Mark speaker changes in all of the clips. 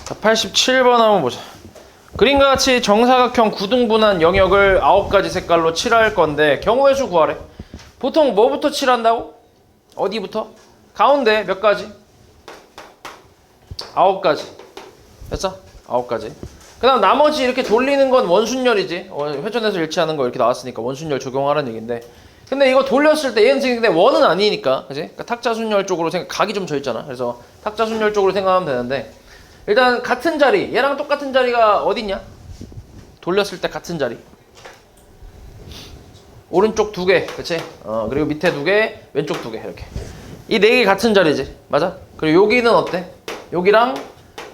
Speaker 1: 자, 87번 한번 보자. 그림과 같이 정사각형 구등분한 영역을 9가지 색깔로 칠할 건데 경우의 수 구하래. 보통 뭐부터 칠한다고? 어디부터? 가운데 몇 가지? 9가지. 됐어? 9가지. 그 다음 나머지 이렇게 돌리는 건 원순열이지. 회전해서 일치하는 거 이렇게 나왔으니까 원순열 적용하라는 얘기인데, 근데 이거 돌렸을 때 얘는 지금 근데 원은 아니니까, 그지? 그러니까 탁자순열 쪽으로 각이 좀 져 있잖아. 그래서 탁자순열 쪽으로 생각하면 되는데, 일단 같은 자리, 얘랑 똑같은 자리가 어딨냐? 돌렸을 때 같은 자리. 오른쪽 2개, 그치? 그리고 밑에 2개, 왼쪽 2개, 이렇게. 이 4개 같은 자리지, 맞아? 그리고 여기는 어때? 여기랑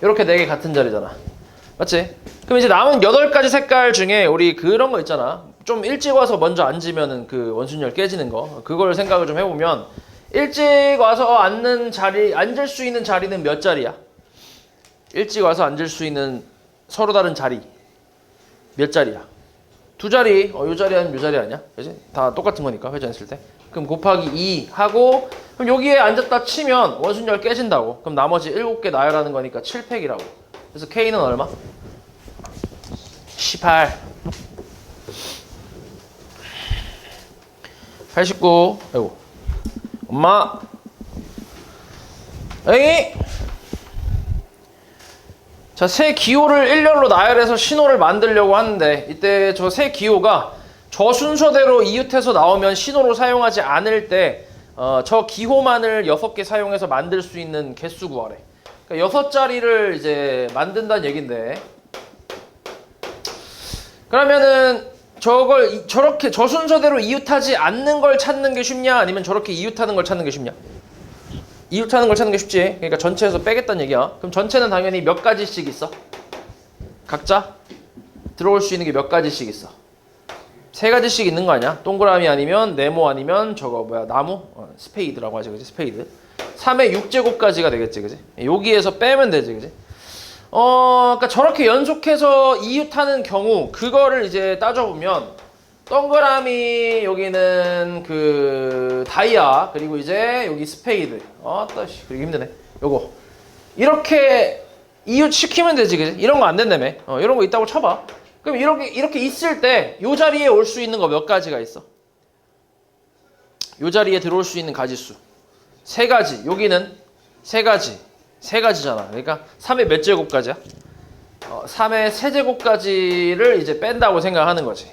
Speaker 1: 이렇게 4개 같은 자리잖아, 맞지? 그럼 이제 남은 8가지 색깔 중에 우리 그런 거 있잖아. 좀 일찍 와서 먼저 앉으면은 그 원순열 깨지는 거. 그걸 생각을 좀 해보면, 일찍 와서 앉을 수 있는 자리는 몇 자리야? 일찍 와서 앉을 수 있는 서로 다른 자리 몇 자리야? 2자리. 요 자리 아니면 요 자리 아니야? 그지? 다 똑같은 거니까 회전했을 때. 그럼 곱하기 2 하고, 그럼 여기에 앉았다 치면 원순열 깨진다고. 그럼 나머지 7개 나열하는 거니까 7팩이라고. 그래서 K는 얼마? 18. 89. 아이고. 엄마. 에이. 자, 새 기호를 일렬로 나열해서 신호를 만들려고 하는데, 이때 저 새 기호가 저 순서대로 이웃해서 나오면 신호로 사용하지 않을 때 저 기호만을 6개 사용해서 만들 수 있는 개수 구하래. 그러니까 6자리를 이제 만든다는 얘긴데, 그러면은 저걸 저렇게 저 순서대로 이웃하지 않는 걸 찾는 게 쉽냐, 아니면 저렇게 이웃하는 걸 찾는 게 쉽냐? 이웃하는 걸 찾는 게 쉽지. 그러니까 전체에서 빼겠다는 얘기야. 그럼 전체는 당연히 몇 가지씩 있어? 각자 들어올 수 있는 게 몇 가지씩 있어? 3가지씩 있는 거 아니야? 동그라미 아니면 네모 아니면 저거 뭐야, 나무? 스페이드라고 하지, 그지? 스페이드. 3의 6제곱까지가 되겠지, 그지? 여기에서 빼면 되지, 그지? 그러니까 저렇게 연속해서 이웃하는 경우, 그거를 이제 따져보면, 동그라미, 여기는 그 다이아, 그리고 이제 여기 스페이드. 따시, 그리고 힘드네. 요거 이렇게 이웃 시키면 되지, 그지? 이런 거 안 된다며. 이런 거 있다고 쳐봐. 그럼 이렇게 있을 때 요 자리에 올 수 있는 거 몇 가지가 있어? 요 자리에 들어올 수 있는 가지수 3가지. 여기는 3가지. 3가지잖아. 그러니까 3의 몇 제곱까지야? 3의 세제곱까지를 이제 뺀다고 생각하는 거지.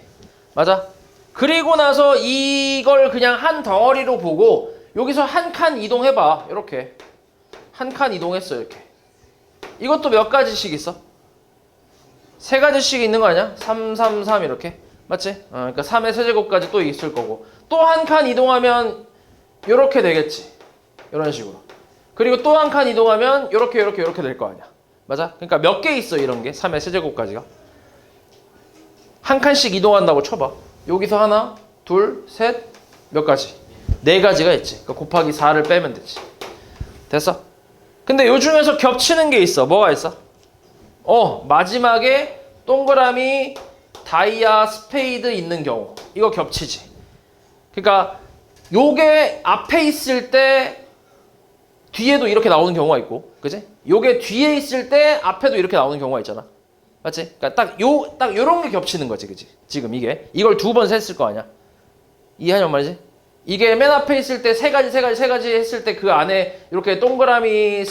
Speaker 1: 맞아? 그리고 나서 이걸 그냥 한 덩어리로 보고 여기서 한 칸 이동해봐. 이렇게 한 칸 이동했어. 이렇게. 이것도 몇 가지씩 있어? 3가지씩 있는 거 아니야? 3, 3, 3 이렇게. 맞지? 그러니까 3의 세제곱까지 또 있을 거고, 또 한 칸 이동하면 이렇게 되겠지. 이런 식으로. 그리고 또 한 칸 이동하면 이렇게 될 거 아니야. 맞아? 그러니까 몇 개 있어, 이런 게. 3의 세제곱까지가. 한 칸씩 이동한다고 쳐봐. 여기서 하나, 둘, 셋, 몇 가지? 4가지가 있지. 그러니까 곱하기 4를 빼면 되지. 됐어? 근데 요 중에서 겹치는 게 있어. 뭐가 있어? 마지막에 동그라미, 다이아, 스페이드 있는 경우. 이거 겹치지. 그러니까 요게 앞에 있을 때 뒤에도 이렇게 나오는 경우가 있고, 그지? 요게 뒤에 있을 때 앞에도 이렇게 나오는 경우가 있잖아. 맞지? 그러니까 딱 요런 게 겹치는 거지, 그지? 지금 이걸 2번 셌을 거 아니야? 이해하냐 말이지? 이게 맨 앞에 있을 때 3가지 했을 때 그 안에 이렇게 동그라미,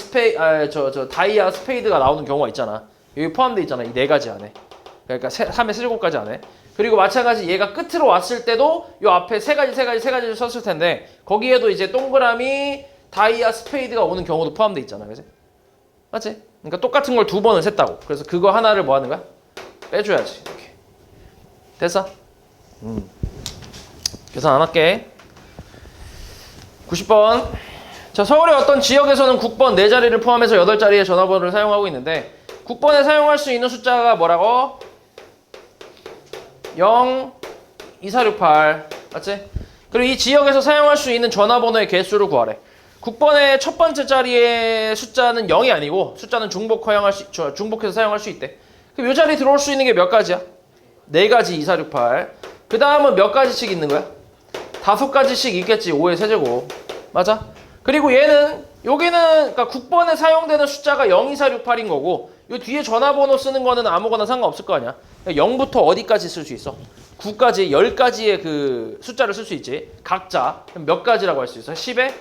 Speaker 1: 다이아, 스페이드가 나오는 경우가 있잖아. 여기 포함되어 있잖아, 이 4가지 안에. 그러니까 3의 세제곱까지 안에. 그리고 마찬가지 얘가 끝으로 왔을 때도 요 앞에 3가지를 썼을 텐데, 거기에도 이제 동그라미, 다이아, 스페이드가 오는 경우도 포함되어 있잖아, 그지? 맞지? 그러니까 똑같은 걸 2번을 셌다고. 그래서 그거 하나를 뭐 하는 거야? 빼줘야지. 이렇게. 됐어? 계산 안 할게. 90번. 자, 서울의 어떤 지역에서는 국번 4자리를 포함해서 8자리의 전화번호를 사용하고 있는데, 국번에 사용할 수 있는 숫자가 뭐라고? 0, 2468. 맞지? 그리고 이 지역에서 사용할 수 있는 전화번호의 개수를 구하래. 국번의 첫 번째 자리의 숫자는 0이 아니고, 숫자는 중복해서 사용할 수 있대. 그럼 이 자리에 들어올 수 있는 게 몇 가지야? 4가지, 2468. 그 다음은 몇 가지씩 있는 거야? 5가지씩 있겠지. 5의 세제곱. 맞아? 그리고 얘는, 여기는, 그러니까 국번에 사용되는 숫자가 02468인 거고, 이 뒤에 전화번호 쓰는 거는 아무거나 상관없을 거 아니야. 0부터 어디까지 쓸 수 있어? 9까지, 10가지의 그 숫자를 쓸 수 있지. 각자. 그럼 몇 가지라고 할 수 있어? 10에?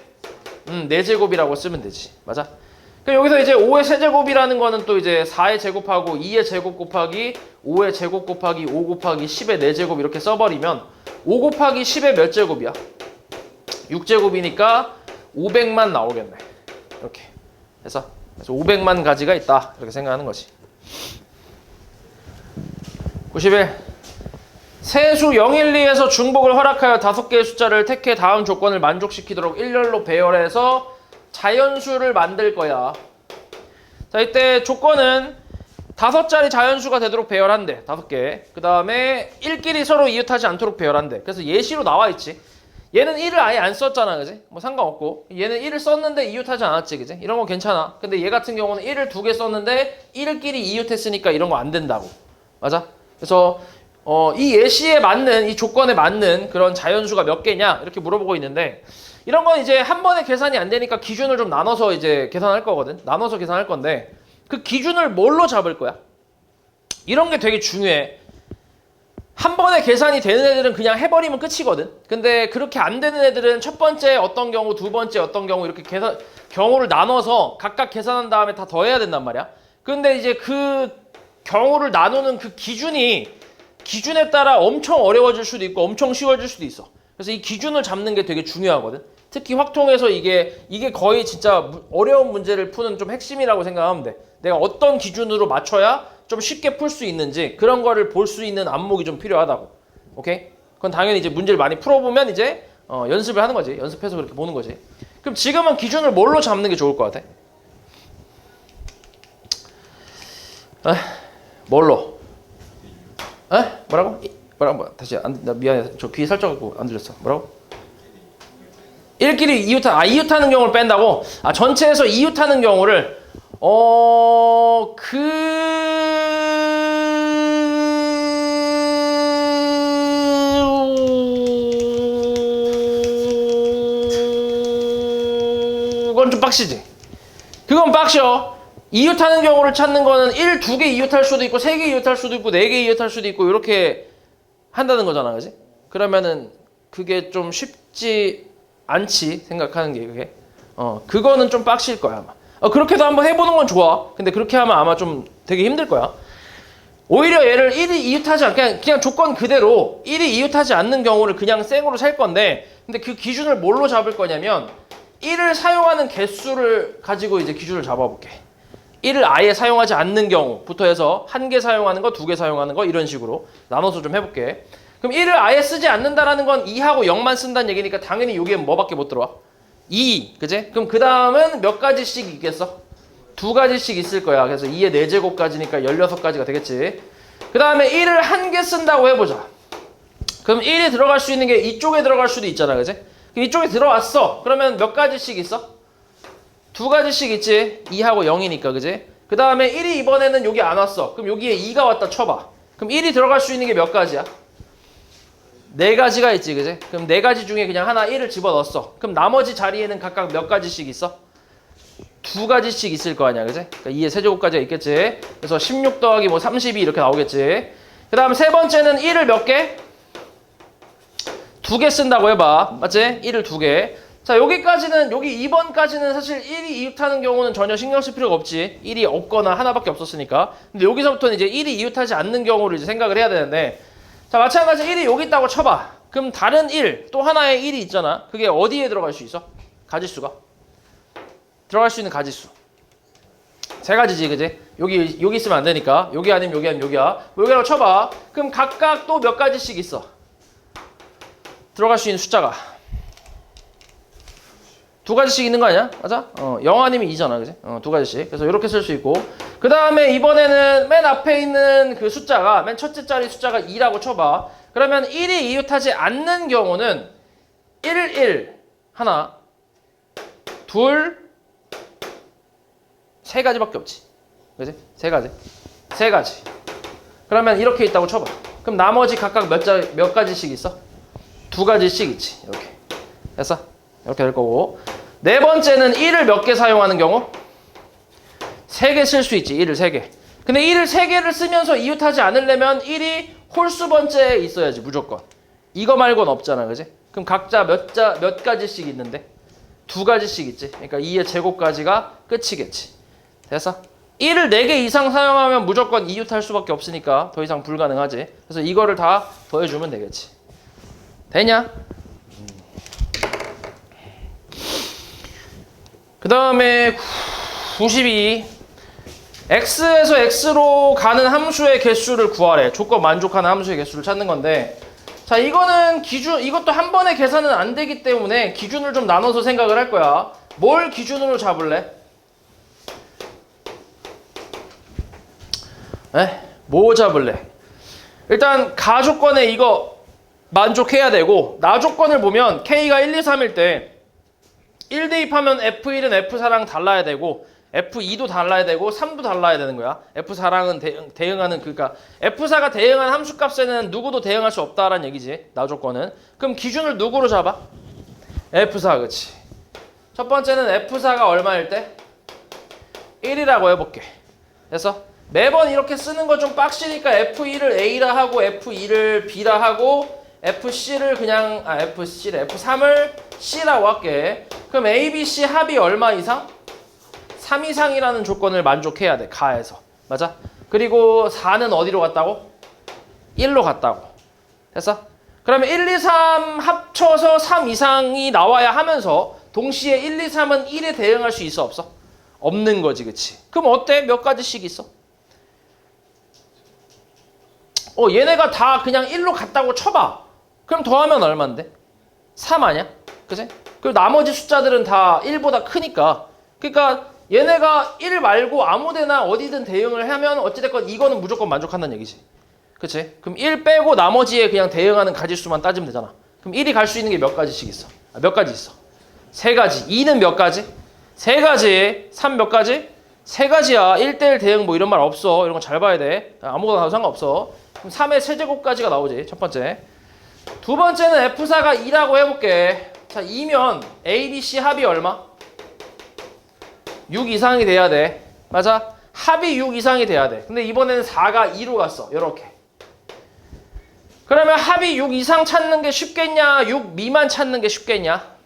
Speaker 1: 4제곱이라고 쓰면 되지. 맞아? 그럼 여기서 이제 5의 세제곱이라는 거는 또 이제 4의 제곱하고 2의 제곱 곱하기 5의 제곱 곱하기 5 곱하기 10의 4제곱 이렇게 써버리면 5 곱하기 10의 몇 제곱이야? 6제곱이니까 500만 나오겠네. 이렇게 해서 그래서 500만 가지가 있다. 이렇게 생각하는 거지. 91. 세수 0, 1, 2에서 중복을 허락하여 5개의 숫자를 택해 다음 조건을 만족시키도록 일렬로 배열해서 자연수를 만들 거야. 자, 이때 조건은 5자리 자연수가 되도록 배열한대. 5개. 그 다음에 1끼리 서로 이웃하지 않도록 배열한대. 그래서 예시로 나와 있지. 얘는 1을 아예 안 썼잖아, 그지? 뭐 상관없고. 얘는 1을 썼는데 이웃하지 않았지, 그지? 이런 거 괜찮아. 근데 얘 같은 경우는 1을 2개 썼는데 1을끼리 이웃했으니까 이런 거 안 된다고. 맞아? 그래서 이 예시에 맞는, 이 조건에 맞는 그런 자연수가 몇 개냐? 이렇게 물어보고 있는데, 이런 건 이제 한 번에 계산이 안 되니까 기준을 좀 나눠서 이제 계산할 거거든. 나눠서 계산할 건데, 그 기준을 뭘로 잡을 거야? 이런 게 되게 중요해. 한 번에 계산이 되는 애들은 그냥 해버리면 끝이거든. 근데 그렇게 안 되는 애들은 첫 번째 어떤 경우, 두 번째 어떤 경우 이렇게 경우를 나눠서 각각 계산한 다음에 다 더해야 된단 말이야. 근데 이제 그 경우를 나누는 그 기준에 따라 엄청 어려워질 수도 있고 엄청 쉬워질 수도 있어. 그래서 이 기준을 잡는 게 되게 중요하거든. 특히 확통에서 이게 거의 진짜 어려운 문제를 푸는 좀 핵심이라고 생각하면 돼. 내가 어떤 기준으로 맞춰야 좀 쉽게 풀 수 있는지 그런 거를 볼 수 있는 안목이 좀 필요하다고. 오케이? 그건 당연히 이제 문제를 많이 풀어보면 이제 연습을 하는 거지. 연습해서 그렇게 보는 거지. 그럼 지금은 기준을 뭘로 잡는 게 좋을 것 같아? 뭘로? 뭐라고? 뭐라고? 다시 나 미안해. 저 귀에 살짝 갖고 안 들렸어. 뭐라고? 1끼리 이웃하는 경우를 뺀다고? 전체에서 이웃하는 경우를 그건 좀 빡시지. 그건 빡셔. 이웃하는 경우를 찾는 거는 1, 2개 이웃할 수도 있고 3개 이웃할 수도 있고 4개 이웃할 수도 있고 이렇게 한다는 거잖아. 그지? 그러면은 그게 좀 쉽지 않지 생각하는 게 그게. 그거는 좀 빡실 거야 아마. 그렇게도 한번 해보는 건 좋아. 근데 그렇게 하면 아마 좀 되게 힘들 거야. 오히려 얘를 1이 이웃하지 않게 그냥 조건 그대로 1이 이웃하지 않는 경우를 그냥 생으로 셀 건데, 근데 그 기준을 뭘로 잡을 거냐면 1을 사용하는 개수를 가지고 이제 기준을 잡아볼게. 1을 아예 사용하지 않는 경우부터 해서 1개 사용하는 거, 2개 사용하는 거 이런 식으로 나눠서 좀 해볼게. 그럼 1을 아예 쓰지 않는다라는 건 2하고 0만 쓴다는 얘기니까 당연히 여기에 뭐밖에 못 들어와? 2, 그지? 그럼 그 다음은 몇 가지씩 있겠어? 2가지씩 있을 거야. 그래서 2의 4제곱까지니까 16가지가 되겠지. 그 다음에 1을 1개 쓴다고 해보자. 그럼 1이 들어갈 수 있는 게 이쪽에 들어갈 수도 있잖아, 그지? 그럼 이쪽에 들어왔어. 그러면 몇 가지씩 있어? 2가지씩 있지. 2하고 0이니까, 그지? 그 다음에 1이 이번에는 여기 안 왔어. 그럼 여기에 2가 왔다 쳐봐. 그럼 1이 들어갈 수 있는 게 몇 가지야? 4가지가 있지, 그지? 그럼 4가지 중에 그냥 하나 1을 집어넣었어. 그럼 나머지 자리에는 각각 몇 가지씩 있어? 2가지씩 있을 거 아니야, 그지? 그러니까 2의 세제곱까지가 있겠지. 그래서 16 더하기 뭐 32 이렇게 나오겠지. 그 다음 세 번째는 1을 몇 개? 2개 쓴다고 해봐. 맞지? 1을 2개. 자, 여기까지는, 여기 2번까지는 사실 1이 이웃하는 경우는 전혀 신경 쓸 필요가 없지. 1이 없거나 하나밖에 없었으니까. 근데 여기서부터는 이제 1이 이웃하지 않는 경우를 이제 생각을 해야 되는데, 자, 마찬가지 1이 여기 있다고 쳐봐. 그럼 다른 1, 또 하나의 1이 있잖아. 그게 어디에 들어갈 수 있어? 가지수가. 들어갈 수 있는 가지수. 3가지지, 그지? 여기 있으면 안 되니까. 여기 아니면 여기 아니면 여기야. 여기라고 쳐봐. 그럼 각각 또 몇 가지씩 있어? 들어갈 수 있는 숫자가. 2가지씩 있는 거 아니야? 맞아? 0 아니면 2잖아, 그지? 2가지씩. 그래서 이렇게 쓸 수 있고. 그 다음에 이번에는 맨 앞에 있는 그 숫자가, 맨 첫째 자리 숫자가 2라고 쳐봐. 그러면 1이 이웃하지 않는 경우는 1, 하나, 둘, 3가지밖에 없지. 그지? 3가지. 3가지. 그러면 이렇게 있다고 쳐봐. 그럼 나머지 각각 몇 가지씩 있어? 2가지씩 있지. 이렇게. 됐어? 이렇게 될 거고. 네 번째는 1을 몇 개 사용하는 경우? 3개 쓸 수 있지. 1을 3개. 근데 1을 3개를 쓰면서 이웃하지 않으려면 1이 홀수 번째에 있어야지 무조건. 이거 말고는 없잖아, 그지? 그럼 각자 몇 가지씩 있는데? 2가지씩 있지. 그러니까 2의 제곱까지가 끝이겠지. 됐어? 1을 4개 이상 사용하면 무조건 이웃할 수밖에 없으니까 더 이상 불가능하지. 그래서 이거를 다 더해주면 되겠지. 되냐? 그 다음에 92. x에서 x로 가는 함수의 개수를 구하래. 조건 만족하는 함수의 개수를 찾는 건데, 자, 이거는 이것도 한 번에 계산은 안 되기 때문에 기준을 좀 나눠서 생각을 할 거야. 뭘 기준으로 잡을래? 뭐 잡을래? 일단 가조건에 이거 만족해야 되고, 나조건을 보면 k가 1, 2, 3일 때 1 대입하면 F1은 F4랑 달라야 되고 F2도 달라야 되고 3도 달라야 되는 거야. F4랑은 대응하는, 그러니까 F4가 대응한 함수값에는 누구도 대응할 수 없다라는 얘기지. 나조건은. 그럼 기준을 누구로 잡아? F4, 그치. 첫 번째는 F4가 얼마일 때? 1이라고 해볼게. 그래서 매번 이렇게 쓰는 거 좀 빡시니까 F1을 A라 하고 F2를 B라 하고 FC를 그냥 F3을 C라고 할게. 그럼 A, B, C 합이 얼마 이상? 3 이상이라는 조건을 만족해야 돼. 가에서. 맞아? 그리고 4는 어디로 갔다고? 1로 갔다고. 됐어? 그러면 1, 2, 3 합쳐서 3 이상이 나와야 하면서 동시에 1, 2, 3은 1에 대응할 수 있어? 없어? 없는 거지. 그치? 그럼 어때? 몇 가지씩 있어? 얘네가 다 그냥 1로 갔다고 쳐봐. 그럼 더하면 얼만데? 3 아니야? 그치? 그리고 나머지 숫자들은 다 1보다 크니까. 그러니까 얘네가 1 말고 아무데나 어디든 대응을 하면 어찌됐건 이거는 무조건 만족한다는 얘기지. 그치? 그럼 1 빼고 나머지에 그냥 대응하는 가지수만 따지면 되잖아. 그럼 1이 갈 수 있는 게 몇 가지씩 있어? 몇 가지 있어? 3가지. 2는 몇 가지? 3가지. 3 몇 가지? 3가지야. 1대1 대응 뭐 이런 말 없어. 이런 거 잘 봐야 돼. 아무거나 가도 상관없어. 그럼 3의 세제곱까지가 나오지. 첫 번째. 두 번째는 F4가 2라고 해볼게. 자, 2면 A, B, C 합이 얼마? 6 이상이 돼야 돼. 맞아? 합이 6 이상이 돼야 돼. 근데 이번에는 4가 2로 갔어. 요렇게. 그러면 합이 6 이상 찾는 게 쉽겠냐? 6 미만 찾는 게 쉽겠냐?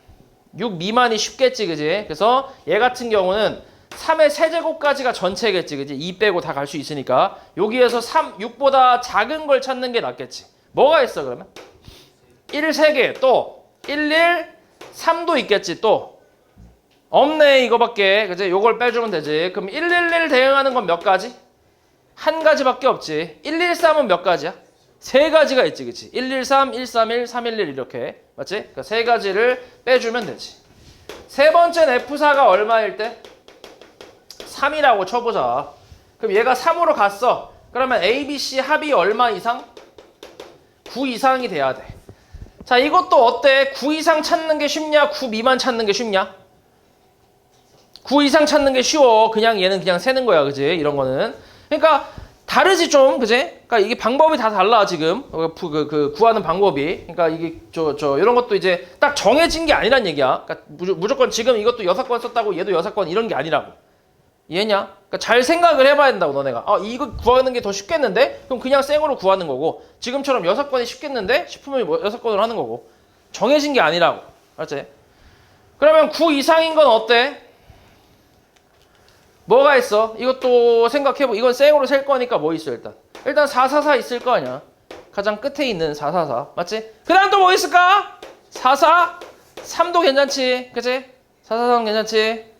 Speaker 1: 6 미만이 쉽겠지, 그지? 그래서 얘 같은 경우는 3의 세제곱까지가 전체겠지, 그지? 2 빼고 다 갈 수 있으니까 여기에서 6보다 작은 걸 찾는 게 낫겠지. 뭐가 있어 그러면? 1 3개, 또 1, 3도 있겠지. 또 없네, 이거밖에. 그지? 요걸 빼주면 되지. 그럼 1, 1 대응하는 건 몇 가지? 한 가지밖에 없지. 1, 1, 3은 몇 가지야? 3가지가 있지, 그치? 1, 1, 3, 1, 3, 1, 3, 1, 1 이렇게. 맞지? 그러니까 3가지를 빼주면 되지. 세 번째는 F4가 얼마일 때? 3이라고 쳐보자. 그럼 얘가 3으로 갔어. 그러면 A, B, C 합이 얼마 이상? 9 이상이 돼야 돼. 자, 이것도 어때? 9 이상 찾는 게 쉽냐? 9 미만 찾는 게 쉽냐? 9 이상 찾는 게 쉬워. 그냥 얘는 그냥 세는 거야, 그지? 이런 거는. 그러니까 다르지 좀, 그지? 그러니까 이게 방법이 다 달라 지금. 구하는 방법이. 그러니까 이게 이런 것도 이제 딱 정해진 게 아니란 얘기야. 그러니까 무조건 지금 이것도 6건 썼다고 얘도 6건 이런 게 아니라고. 이해냐? 그러니까 잘 생각을 해봐야 된다고, 너네가. 이거 구하는 게 더 쉽겠는데? 그럼 그냥 생으로 구하는 거고, 지금처럼 6건이 쉽겠는데? 싶으면 6건으로 하는 거고. 정해진 게 아니라고. 알았지? 그러면 9 이상인 건 어때? 뭐가 있어? 이것도 생각해보. 이건 생으로 셀 거니까 뭐 있어 일단? 일단 444 있을 거 아니야. 가장 끝에 있는 444. 맞지? 그 다음 또 뭐 있을까? 44? 3도 괜찮지? 그치? 443 괜찮지?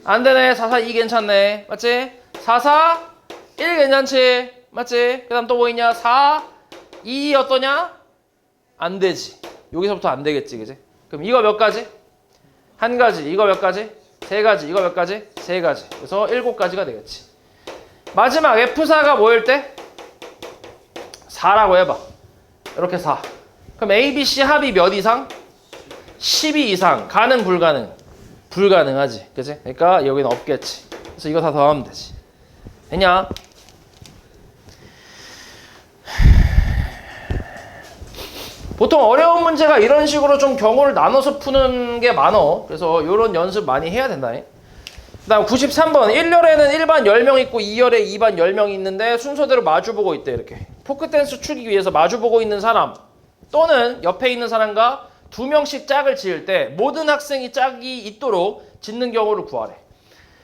Speaker 1: 안 되네. 442 괜찮네. 맞지? 44 1 괜찮지? 맞지? 그 다음 또 뭐 있냐? 4 2 어떠냐? 안 되지. 여기서부터 안 되겠지, 그지? 그럼 이거 몇 가지? 한 가지. 이거 몇 가지? 세 가지. 이거 몇 가지? 세 가지. 그래서 7가지가 되겠지. 마지막 F4가 뭐일 때? 4라고 해봐. 이렇게 4. 그럼 A, B, C 합이 몇 이상? 12 이상. 가능, 불가능? 불가능하지. 그치? 그러니까 여기는 없겠지. 그래서 이거 다 더하면 되지. 됐냐? 보통 어려운 문제가 이런 식으로 좀 경우를 나눠서 푸는 게 많어. 그래서 이런 연습 많이 해야 된다. 그다음 93번 1열에는 1반 10명 있고 2열에 2반 10명이 있는데 순서대로 마주보고 있대. 이렇게 포크댄스 추기 위해서 마주보고 있는 사람 또는 옆에 있는 사람과 2명씩 짝을 지을 때 모든 학생이 짝이 있도록 짓는 경우를 구하래.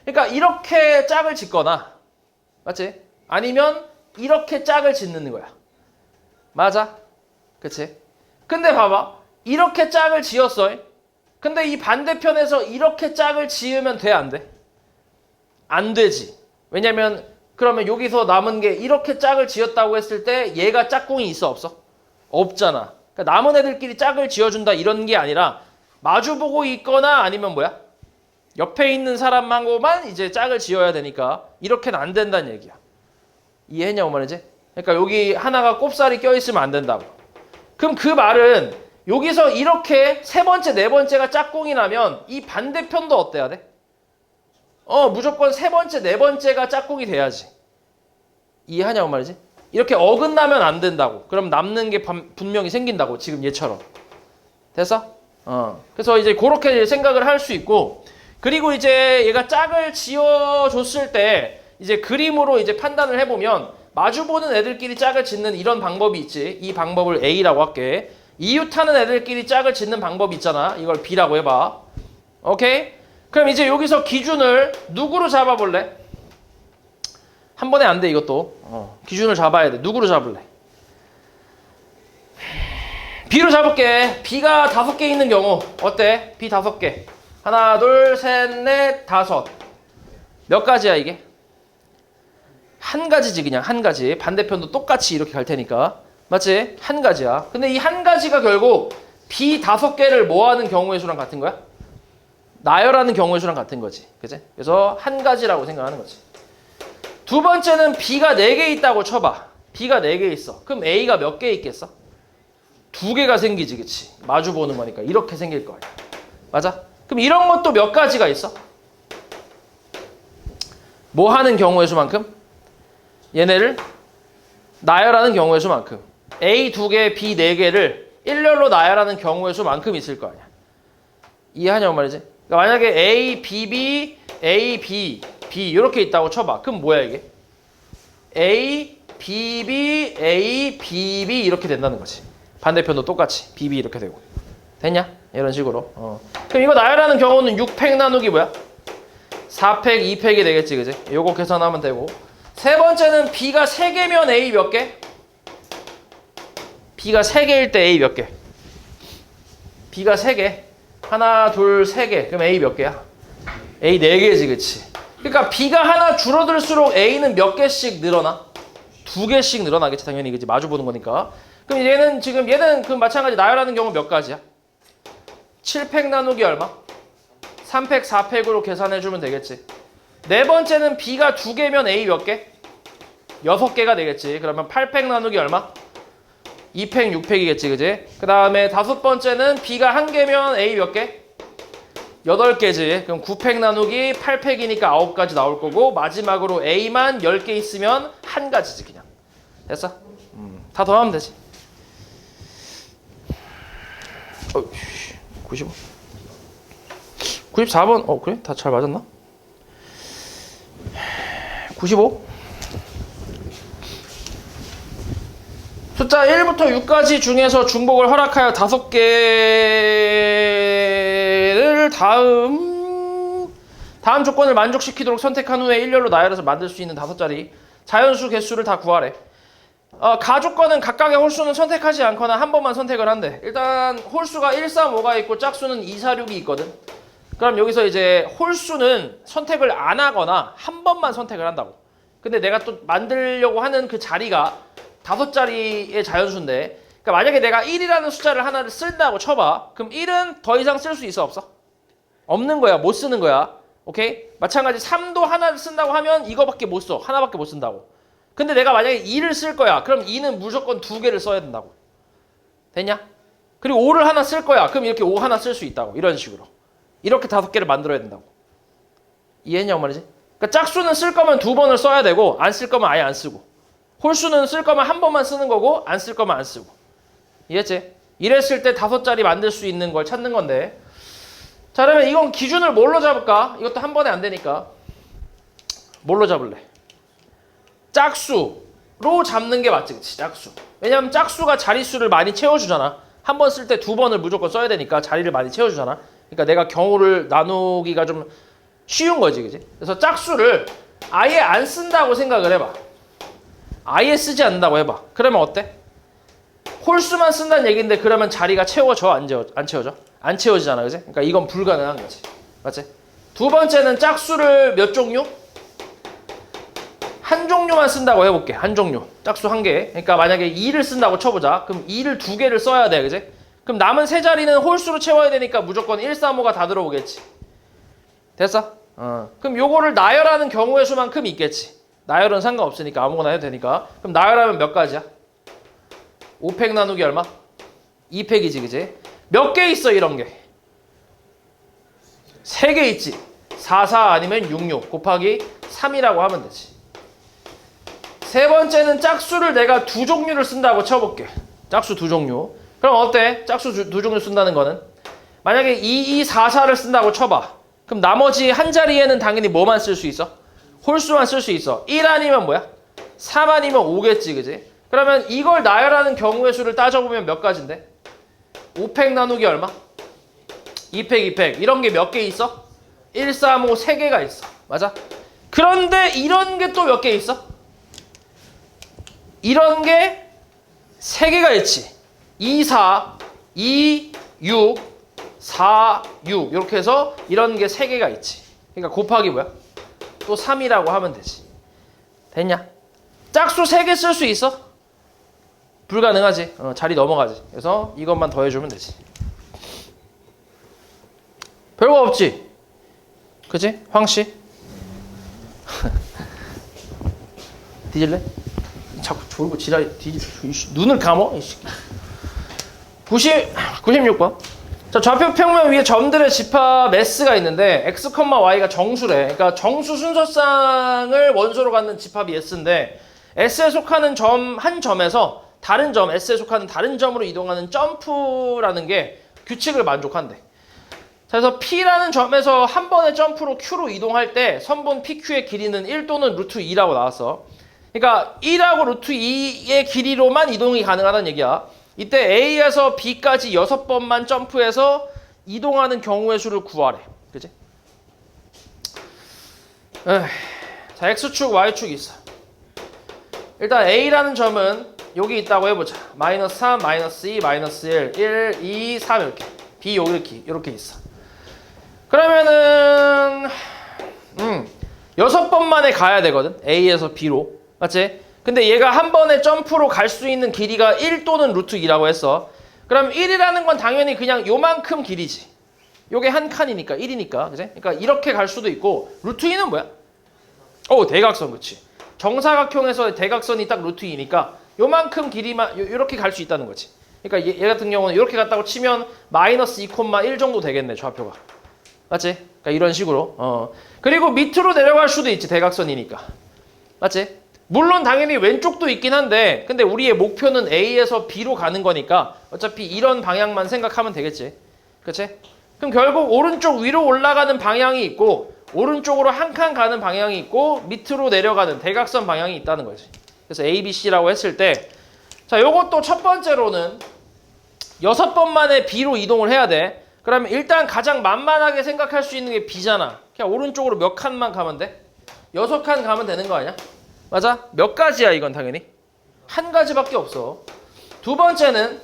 Speaker 1: 그러니까 이렇게 짝을 짓거나 맞지? 아니면 이렇게 짝을 짓는 거야. 맞아? 그치? 근데 봐봐. 이렇게 짝을 지었어. 근데 이 반대편에서 이렇게 짝을 지으면 돼? 안 돼? 안 되지. 왜냐면 그러면 여기서 남은 게 이렇게 짝을 지었다고 했을 때 얘가 짝꿍이 있어 없어? 없잖아. 그러니까 남은 애들끼리 짝을 지어준다 이런 게 아니라 마주보고 있거나 아니면 뭐야? 옆에 있는 사람하고만 이제 짝을 지어야 되니까 이렇게는 안 된다는 얘기야. 이해했냐고 말이지? 그러니까 여기 하나가 꼽살이 껴있으면 안 된다고. 그럼 그 말은 여기서 이렇게 세 번째, 네 번째가 짝꿍이라면 이 반대편도 어때야 돼? 무조건 세 번째, 네 번째가 짝꿍이 돼야지. 이해하냐고 말이지? 이렇게 어긋나면 안 된다고. 그럼 남는 게 분명히 생긴다고. 지금 얘처럼. 됐어? 그래서 이제 그렇게 생각을 할 수 있고, 그리고 이제 얘가 짝을 지어줬을 때 이제 그림으로 이제 판단을 해보면 마주보는 애들끼리 짝을 짓는 이런 방법이 있지. 이 방법을 A라고 할게. 이웃하는 애들끼리 짝을 짓는 방법이 있잖아. 이걸 B라고 해봐. 오케이? 그럼 이제 여기서 기준을 누구로 잡아볼래? 한 번에 안 돼 이것도. 기준을 잡아야 돼. 누구로 잡을래? B로 잡을게. B가 5개 있는 경우 어때? B 5개. 하나, 둘, 셋, 넷, 5. 몇 가지야 이게? 한 가지지 그냥 한 가지. 반대편도 똑같이 이렇게 갈 테니까. 맞지? 한 가지야. 근데 이 한 가지가 결국 B 5개를 모아하는 경우의 수랑 같은 거야? 나열하는 경우의 수랑 같은 거지. 그치? 그래서 한 가지라고 생각하는 거지. 두 번째는 B가 4개 있다고 쳐봐. B가 4개 있어. 그럼 A가 몇 개 있겠어? 2개가 생기지, 그치? 마주 보는 거니까 이렇게 생길 거 아니야. 맞아? 그럼 이런 것도 몇 가지가 있어? 뭐 하는 경우의 수만큼? 얘네를 나열하는 경우의 수만큼. A 2개, B 4개를 일렬로 나열하는 경우의 수만큼 있을 거 아니야. 이해하냐고 말이지? 그러니까 만약에 A, BB, A, B, B 이렇게 있다고 쳐봐. 그럼 뭐야 이게? A, BB, A, BB 이렇게 된다는 거지. 반대편도 똑같이 BB 이렇게 되고. 됐냐? 이런 식으로. 그럼 이거 나열하는 경우는 6팩 나누기 뭐야? 4팩, 2팩이 되겠지, 그지? 요거 계산하면 되고. 세 번째는 B가 3개면 A 몇 개? B가 3개일 때 A 몇 개? B가 3개. 하나, 둘, 3개. 그럼 A 몇 개야? A 4개지, 그치? 그러니까 B가 하나 줄어들수록 A는 몇 개씩 늘어나? 2개씩 늘어나겠지, 당연히. 그치? 마주 보는 거니까. 그럼 얘는 그 마찬가지 나열하는 경우 몇 가지야? 7팩 나누기 얼마? 3팩, 4팩으로 계산해주면 되겠지. 네 번째는 B가 2개면 A 몇 개? 6개가 되겠지. 그러면 8팩 나누기 얼마? 2팩, 6팩이겠지, 그지? 그 다음에 5번째는 B가 1개면 A 몇 개? 8개지. 그럼 9팩 나누기 8팩이니까 9가지 나올 거고, 마지막으로 A만 10개 있으면 한 가지지, 그냥. 됐어? 다 더하면 되지. 95. 94번, 그래? 다 잘 맞았나? 95. 숫자 1부터 6까지 중에서 중복을 허락하여 5개를 다음 조건을 만족시키도록 선택한 후에 일렬로 나열해서 만들 수 있는 5자리 자연수 개수를 다 구하래. 가조건은 각각의 홀수는 선택하지 않거나 한 번만 선택을 한대. 일단 홀수가 1, 3, 5가 있고 짝수는 2, 4, 6이 있거든. 그럼 여기서 이제 홀수는 선택을 안 하거나 한 번만 선택을 한다고. 근데 내가 또 만들려고 하는 그 자리가 5자리의 자연수인데, 그러니까 만약에 내가 1이라는 숫자를 하나를 쓴다고 쳐봐. 그럼 1은 더 이상 쓸 수 있어 없어? 없는 거야. 못 쓰는 거야. 오케이? 마찬가지 3도 하나를 쓴다고 하면 이거밖에 못 써. 하나밖에 못 쓴다고. 근데 내가 만약에 2를 쓸 거야. 그럼 2는 무조건 2개를 써야 된다고. 됐냐? 그리고 5를 하나 쓸 거야. 그럼 이렇게 5 하나 쓸 수 있다고. 이런 식으로. 이렇게 5개를 만들어야 된다고. 이해했냐고 말이지? 그러니까 짝수는 쓸 거면 2번을 써야 되고, 안 쓸 거면 아예 안 쓰고. 홀수는 쓸 거면 한 번만 쓰는 거고, 안 쓸 거면 안 쓰고. 이해했지? 이랬을 때 5자리 만들 수 있는 걸 찾는 건데. 자, 그러면 이건 기준을 뭘로 잡을까? 이것도 한 번에 안 되니까. 뭘로 잡을래? 짝수로 잡는 게 맞지, 그치? 짝수. 왜냐면 짝수가 자릿수를 많이 채워주잖아. 한 번 쓸 때 두 번을 무조건 써야 되니까 자리를 많이 채워주잖아. 그러니까 내가 경우를 나누기가 좀 쉬운 거지, 그치? 그래서 짝수를 아예 안 쓴다고 생각을 해봐. 아예 쓰지 않는다고 해봐. 그러면 어때? 홀수만 쓴다는 얘기인데 그러면 자리가 채워져? 안 채워져? 안 채워지잖아, 그치? 그러니까 이건 불가능한 거지. 맞지? 두 번째는 짝수를 몇 종류? 한 종류만 쓴다고 해볼게. 한 종류. 짝수 한 개. 그러니까 만약에 2를 쓴다고 쳐보자. 그럼 2를 두 개를 써야 돼. 그지? 그럼 남은 세 자리는 홀수로 채워야 되니까 무조건 1, 3, 5가 다 들어오겠지. 됐어? 그럼 요거를 나열하는 경우의 수만큼 있겠지. 나열은 상관없으니까 아무거나 해도 되니까. 그럼 나열하면 몇 가지야? 5팩 나누기 얼마? 2팩이지, 그지? 몇 개 있어, 이런 게? 3개 있지. 4, 4 아니면 6, 6 곱하기 3이라고 하면 되지. 세 번째는 짝수를 내가 두 종류를 쓴다고 쳐볼게. 짝수 두 종류. 그럼 어때? 짝수 두 종류 쓴다는 거는? 만약에 2, 2, 4, 4를 쓴다고 쳐봐. 그럼 나머지 한 자리에는 당연히 뭐만 쓸 수 있어? 홀수만 쓸 수 있어. 1 아니면 뭐야? 3 아니면 5겠지, 그지? 그러면 이걸 나열하는 경우의 수를 따져보면 몇 가지인데? 5팩 나누기 얼마? 2팩, 2팩. 이런 게 몇 개 있어? 1, 3, 5, 3개가 있어. 맞아? 그런데 이런 게 또 몇 개 있어? 이런 게 3개가 있지. 2, 4, 2, 6, 4, 6 이렇게 해서 이런 게 3개가 있지. 그러니까 곱하기 뭐야? 또 3이라고 하면 되지. 됐냐? 짝수 3개 쓸 수 있어? 불가능하지. 자리 넘어가지. 그래서 이것만 더해주면 되지. 별거 없지? 그치? 황씨? 뒤질래? 자꾸 졸고 지랄 눈을 감어? 96번. 자, 좌표 평면 위에 점들의 집합 S가 있는데 x, y가 정수래. 그러니까 정수 순서쌍을 원소로 갖는 집합이 S인데 S에 속하는 점 한 점에서 다른 점, S에 속하는 다른 점으로 이동하는 점프라는 게 규칙을 만족한대. 그래서 P라는 점에서 한 번의 점프로 Q로 이동할 때 선분 PQ의 길이는 1 또는 루트 2라고 나왔어. 그러니까 1하고 루트 2의 길이로만 이동이 가능하다는 얘기야. 이때 A에서 B까지 6번만 점프해서 이동하는 경우의 수를 구하래. 그치? 자, X축, Y축 있어. 일단 A라는 점은 여기 있다고 해보자. 마이너스 3, 마이너스 2, 마이너스 1, 2, 3 이렇게. B 이렇게 있어. 그러면은 6번 만에 가야 되거든. A에서 B로. 맞지? 근데 얘가 한 번에 점프로 갈 수 있는 길이가 1 또는 루트 2라고 했어. 그럼 1이라는 건 당연히 그냥 요만큼 길이지. 요게 한 칸이니까 1이니까. 그치? 그러니까 이렇게 갈 수도 있고 루트 2는 뭐야? 대각선. 그치? 정사각형에서 대각선이 딱 루트 2니까 요만큼 길이만 요렇게 갈 수 있다는 거지. 그러니까 얘 같은 경우는 이렇게 갔다고 치면 마이너스 2,1 정도 되겠네, 좌표가. 맞지? 그러니까 이런 식으로. 그리고 밑으로 내려갈 수도 있지, 대각선이니까. 맞지? 물론 당연히 왼쪽도 있긴 한데 근데 우리의 목표는 A에서 B로 가는 거니까 어차피 이런 방향만 생각하면 되겠지. 그치? 그럼 결국 오른쪽 위로 올라가는 방향이 있고 오른쪽으로 한 칸 가는 방향이 있고 밑으로 내려가는 대각선 방향이 있다는 거지. 그래서 A, B, C라고 했을 때 자, 요것도 첫 번째로는 6번 만에 B로 이동을 해야 돼. 그러면 일단 가장 만만하게 생각할 수 있는 게 B잖아. 그냥 오른쪽으로 몇 칸만 가면 돼? 6칸 가면 되는 거 아니야? 맞아? 몇 가지야 이건 당연히? 한 가지밖에 없어. 두 번째는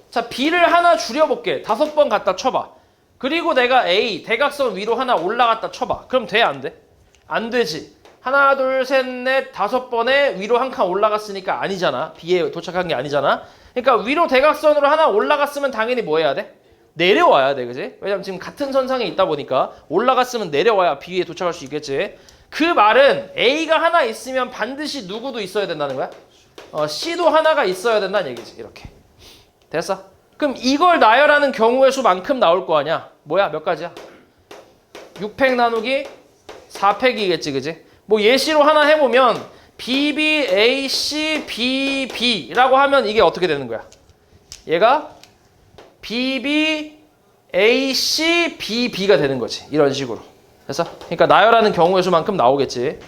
Speaker 1: 자, B를 하나 줄여볼게. 5번 갖다 쳐봐. 그리고 내가 A, 대각선 위로 하나 올라갔다 쳐봐. 그럼 돼? 안 돼? 안 되지. 하나, 둘, 셋, 넷, 5번에 위로 한 칸 올라갔으니까 아니잖아. B에 도착한 게 아니잖아. 그러니까 위로 대각선으로 하나 올라갔으면 당연히 뭐 해야 돼? 내려와야 돼. 그지? 왜냐면 지금 같은 선상에 있다 보니까 올라갔으면 내려와야 B에 도착할 수 있겠지. 그 말은 A가 하나 있으면 반드시 누구도 있어야 된다는 거야? C도 하나가 있어야 된다는 얘기지. 이렇게. 됐어? 그럼 이걸 나열하는 경우의 수만큼 나올 거 아니야? 뭐야? 몇 가지야? 6팩 나누기 4팩이겠지. 그지? 뭐 예시로 하나 해보면 BB, AC, BB라고 하면 이게 어떻게 되는 거야? 얘가 BB, AC, BB가 되는 거지. 이런 식으로. 그래서 그러니까 나열하는 경우의 수만큼 나오겠지.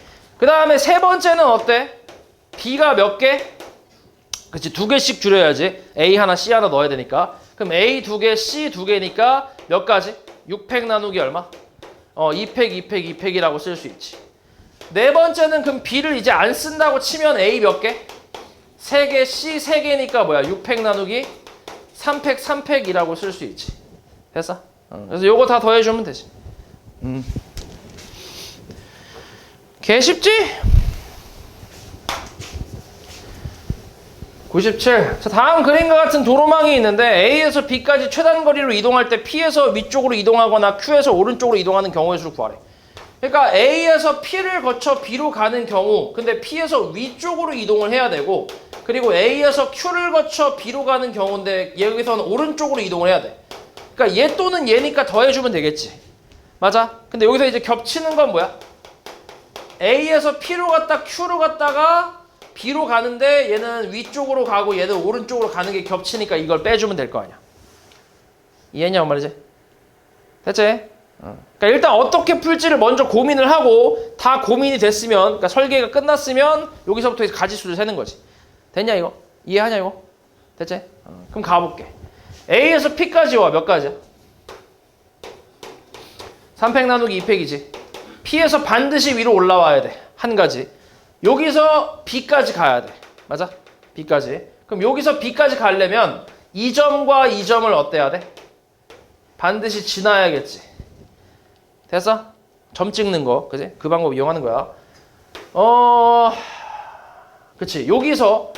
Speaker 1: 그 다음에 세 번째는 어때? B가 몇 개? 그치, 2개씩 줄여야지. A 하나, C 하나 넣어야 되니까. 그럼 A 2개, C 2개니까 몇 가지? 6팩 나누기 얼마? 2팩, 2팩, 2팩이라고 쓸 수 있지. 네 번째는 그럼 B를 이제 안 쓴다고 치면 A 몇 개? 3개, C 3개니까 뭐야? 6팩 나누기 3팩, 3팩이라고 쓸 수 있지. 됐어? 그래서 요거 다 더해주면 되지. 개 쉽지? 97. 자, 다음 그림과 같은 도로망이 있는데 A에서 B까지 최단 거리로 이동할 때 P에서 위쪽으로 이동하거나 Q에서 오른쪽으로 이동하는 경우의 수를 구하래. 그러니까 A에서 P를 거쳐 B로 가는 경우, 근데 P에서 위쪽으로 이동을 해야 되고, 그리고 A에서 Q를 거쳐 B로 가는 경우인데 여기서는 오른쪽으로 이동을 해야 돼. 그러니까 얘 또는 얘니까 더해주면 되겠지. 맞아? 근데 여기서 이제 겹치는 건 뭐야? A에서 P로 갔다 Q로 갔다가 B로 가는데 얘는 위쪽으로 가고 얘는 오른쪽으로 가는 게 겹치니까 이걸 빼주면 될 거 아니야. 이해했냐 말이지? 됐지? 그러니까 일단 어떻게 풀지를 먼저 고민을 하고 다 고민이 됐으면, 그러니까 설계가 끝났으면 여기서부터 가지수를 세는 거지. 됐냐 이거? 이해하냐 이거? 됐지? 그럼 가볼게. A에서 P까지 와. 몇 가지야? 3팩 나누기 2팩이지. P에서 반드시 위로 올라와야 돼. 한 가지. 여기서 B까지 가야 돼. 맞아? B까지. 그럼 여기서 B까지 가려면 이 점과 이 점을 어때야 돼? 반드시 지나야겠지. 됐어? 점 찍는 거. 그지? 그 방법 이용하는 거야. 그치. 여기서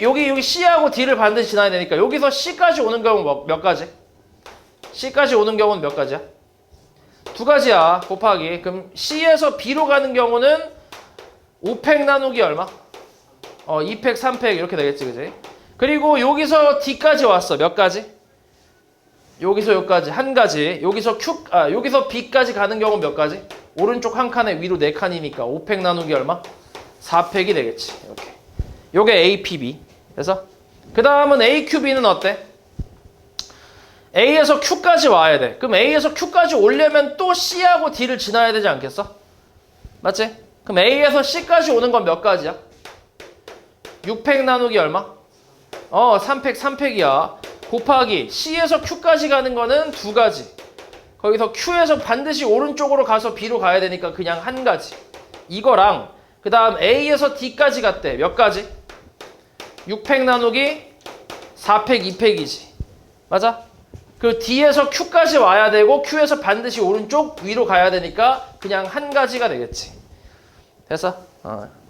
Speaker 1: 여기 C하고 D를 반드시 지나야 되니까 여기서 C까지 오는 경우는 몇 가지? C까지 오는 경우는 몇 가지야? 2가지야. 곱하기. 그럼 C에서 B로 가는 경우는 5팩 나누기 얼마? 2팩, 3팩 이렇게 되겠지, 그지? 그리고 여기서 D까지 왔어. 몇 가지? 여기서 여기까지 한 가지. 여기서 여기서 B까지 가는 경우는 몇 가지? 오른쪽 한 칸에 위로 4칸이니까 5팩 나누기 얼마? 4팩이 되겠지. 이렇게. 요게 APB. 그래서 그 다음은 AQB는 어때? A에서 Q까지 와야 돼. 그럼 A에서 Q까지 오려면 또 C하고 D를 지나야 되지 않겠어? 맞지? 그럼 A에서 C까지 오는 건 몇 가지야? 6팩 나누기 얼마? 3팩, 3팩이야. 곱하기 C에서 Q까지 가는 거는 2가지. 거기서 Q에서 반드시 오른쪽으로 가서 B로 가야 되니까 그냥 한 가지. 이거랑 그 다음 A에서 D까지 갔대. 몇 가지? 6팩 나누기 4팩, 2팩이지. 맞아? 그 D에서 Q까지 와야 되고 Q에서 반드시 오른쪽 위로 가야 되니까 그냥 한 가지가 되겠지. 됐어?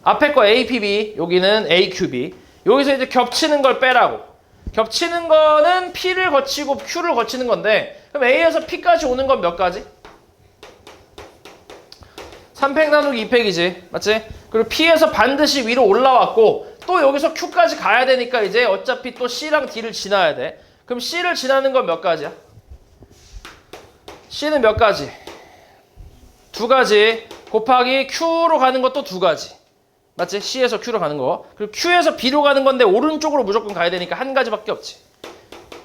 Speaker 1: 앞에 거 APB, 여기는 AQB. 여기서 이제 겹치는 걸 빼라고. 겹치는 거는 P를 거치고 Q를 거치는 건데, 그럼 A에서 P까지 오는 건 몇 가지? 3팩 나누기 2팩이지. 맞지? 그리고 P에서 반드시 위로 올라왔고, 또 여기서 Q까지 가야 되니까 이제 어차피 또 C랑 D를 지나야 돼. 그럼 C를 지나는 건 몇 가지야? C는 몇 가지? 2가지. 곱하기 Q로 가는 것도 2가지. 맞지? C에서 Q로 가는 거. 그리고 Q에서 B로 가는 건데 오른쪽으로 무조건 가야 되니까 한 가지밖에 없지.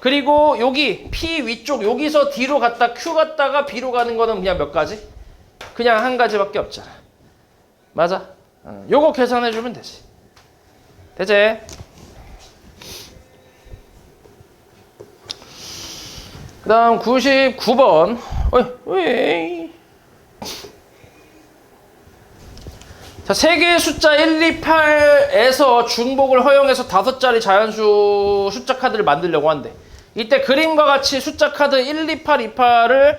Speaker 1: 그리고 여기 P 위쪽 여기서 D로 갔다 Q 갔다가 B로 가는 거는 그냥 몇 가지? 그냥 한 가지밖에 없잖아. 맞아? 요거 계산해주면 되지. 되지? 그 다음 99번. 왜? 자, 세 개의 숫자 1, 2, 8에서 중복을 허용해서 5자리 자연수 숫자 카드를 만들려고 한대. 이때 그림과 같이 숫자 카드 1, 2, 8, 2, 8을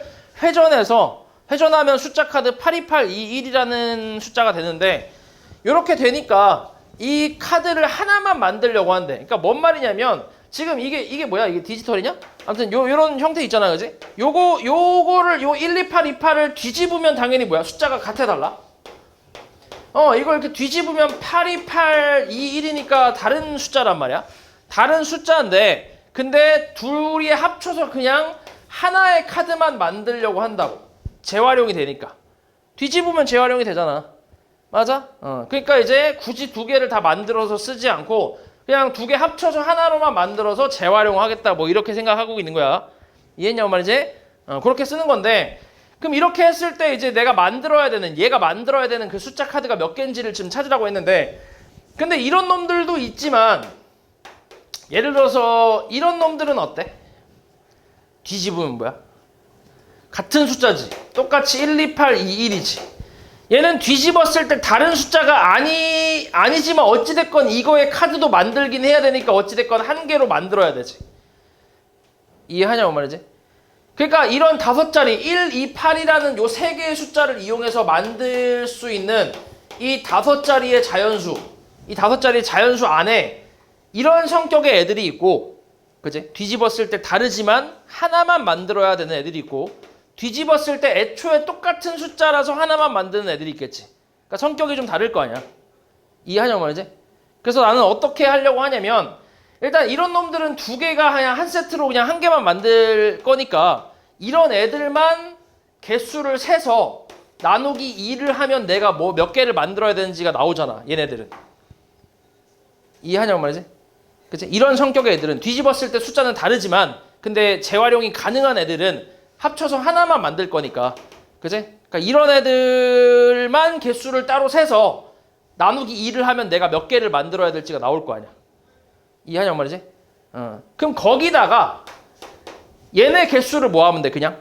Speaker 1: 회전하면 숫자 카드 8, 2, 8, 2, 1이라는 숫자가 되는데, 이렇게 되니까 이 카드를 하나만 만들려고 한대. 그러니까 뭔 말이냐면 지금 이게 뭐야? 이게 디지털이냐? 아무튼 요런 형태 있잖아, 그지? 요거를 요 1, 2, 8, 2, 8을 뒤집으면 당연히 뭐야? 숫자가 같아 달라? 이걸 이렇게 뒤집으면 8, 2, 8, 2, 1이니까 다른 숫자란 말이야. 다른 숫자인데, 근데 둘이 합쳐서 그냥 하나의 카드만 만들려고 한다고. 재활용이 되니까. 뒤집으면 재활용이 되잖아. 맞아? 그러니까 이제 굳이 2개를 다 만들어서 쓰지 않고 그냥 2개 합쳐서 하나로만 만들어서 재활용하겠다. 뭐 이렇게 생각하고 있는 거야. 이해했냐고 말이지? 그렇게 쓰는 건데, 그럼 이렇게 했을 때 이제 내가 만들어야 되는, 얘가 만들어야 되는 그 숫자 카드가 몇 개인지를 지금 찾으라고 했는데, 근데 이런 놈들도 있지만 예를 들어서 이런 놈들은 어때? 뒤집으면 뭐야? 같은 숫자지. 똑같이 1, 2, 8, 2, 1이지. 얘는 뒤집었을 때 다른 숫자가 아니지만 어찌됐건 이거의 카드도 만들긴 해야 되니까 어찌됐건 한 개로 만들어야 되지. 이해하냐고 말이지? 그러니까 이런 5자리 1, 2, 8이라는 요 3개의 숫자를 이용해서 만들 수 있는 이 5자리의 자연수, 이 5자리의 자연수 안에 이런 성격의 애들이 있고, 그치? 뒤집었을 때 다르지만 하나만 만들어야 되는 애들이 있고, 뒤집었을 때 애초에 똑같은 숫자라서 하나만 만드는 애들이 있겠지. 그러니까 성격이 좀 다를 거 아니야. 이해하냐고 말이지? 그래서 나는 어떻게 하려고 하냐면, 일단 이런 놈들은 2개가 그냥 한 세트로 그냥 한 개만 만들 거니까 이런 애들만 개수를 세서 나누기 2를 하면 내가 뭐 몇 개를 만들어야 되는지가 나오잖아. 얘네들은. 이해하냐고 말이지? 그치? 이런 성격의 애들은 뒤집었을 때 숫자는 다르지만 근데 재활용이 가능한 애들은 합쳐서 하나만 만들 거니까. 그치? 그러니까 이런 애들만 개수를 따로 세서 나누기 2를 하면 내가 몇 개를 만들어야 될지가 나올 거 아니야. 이해하냐고 말이지? 그럼 거기다가 얘네 개수를 뭐 하면 돼? 그냥?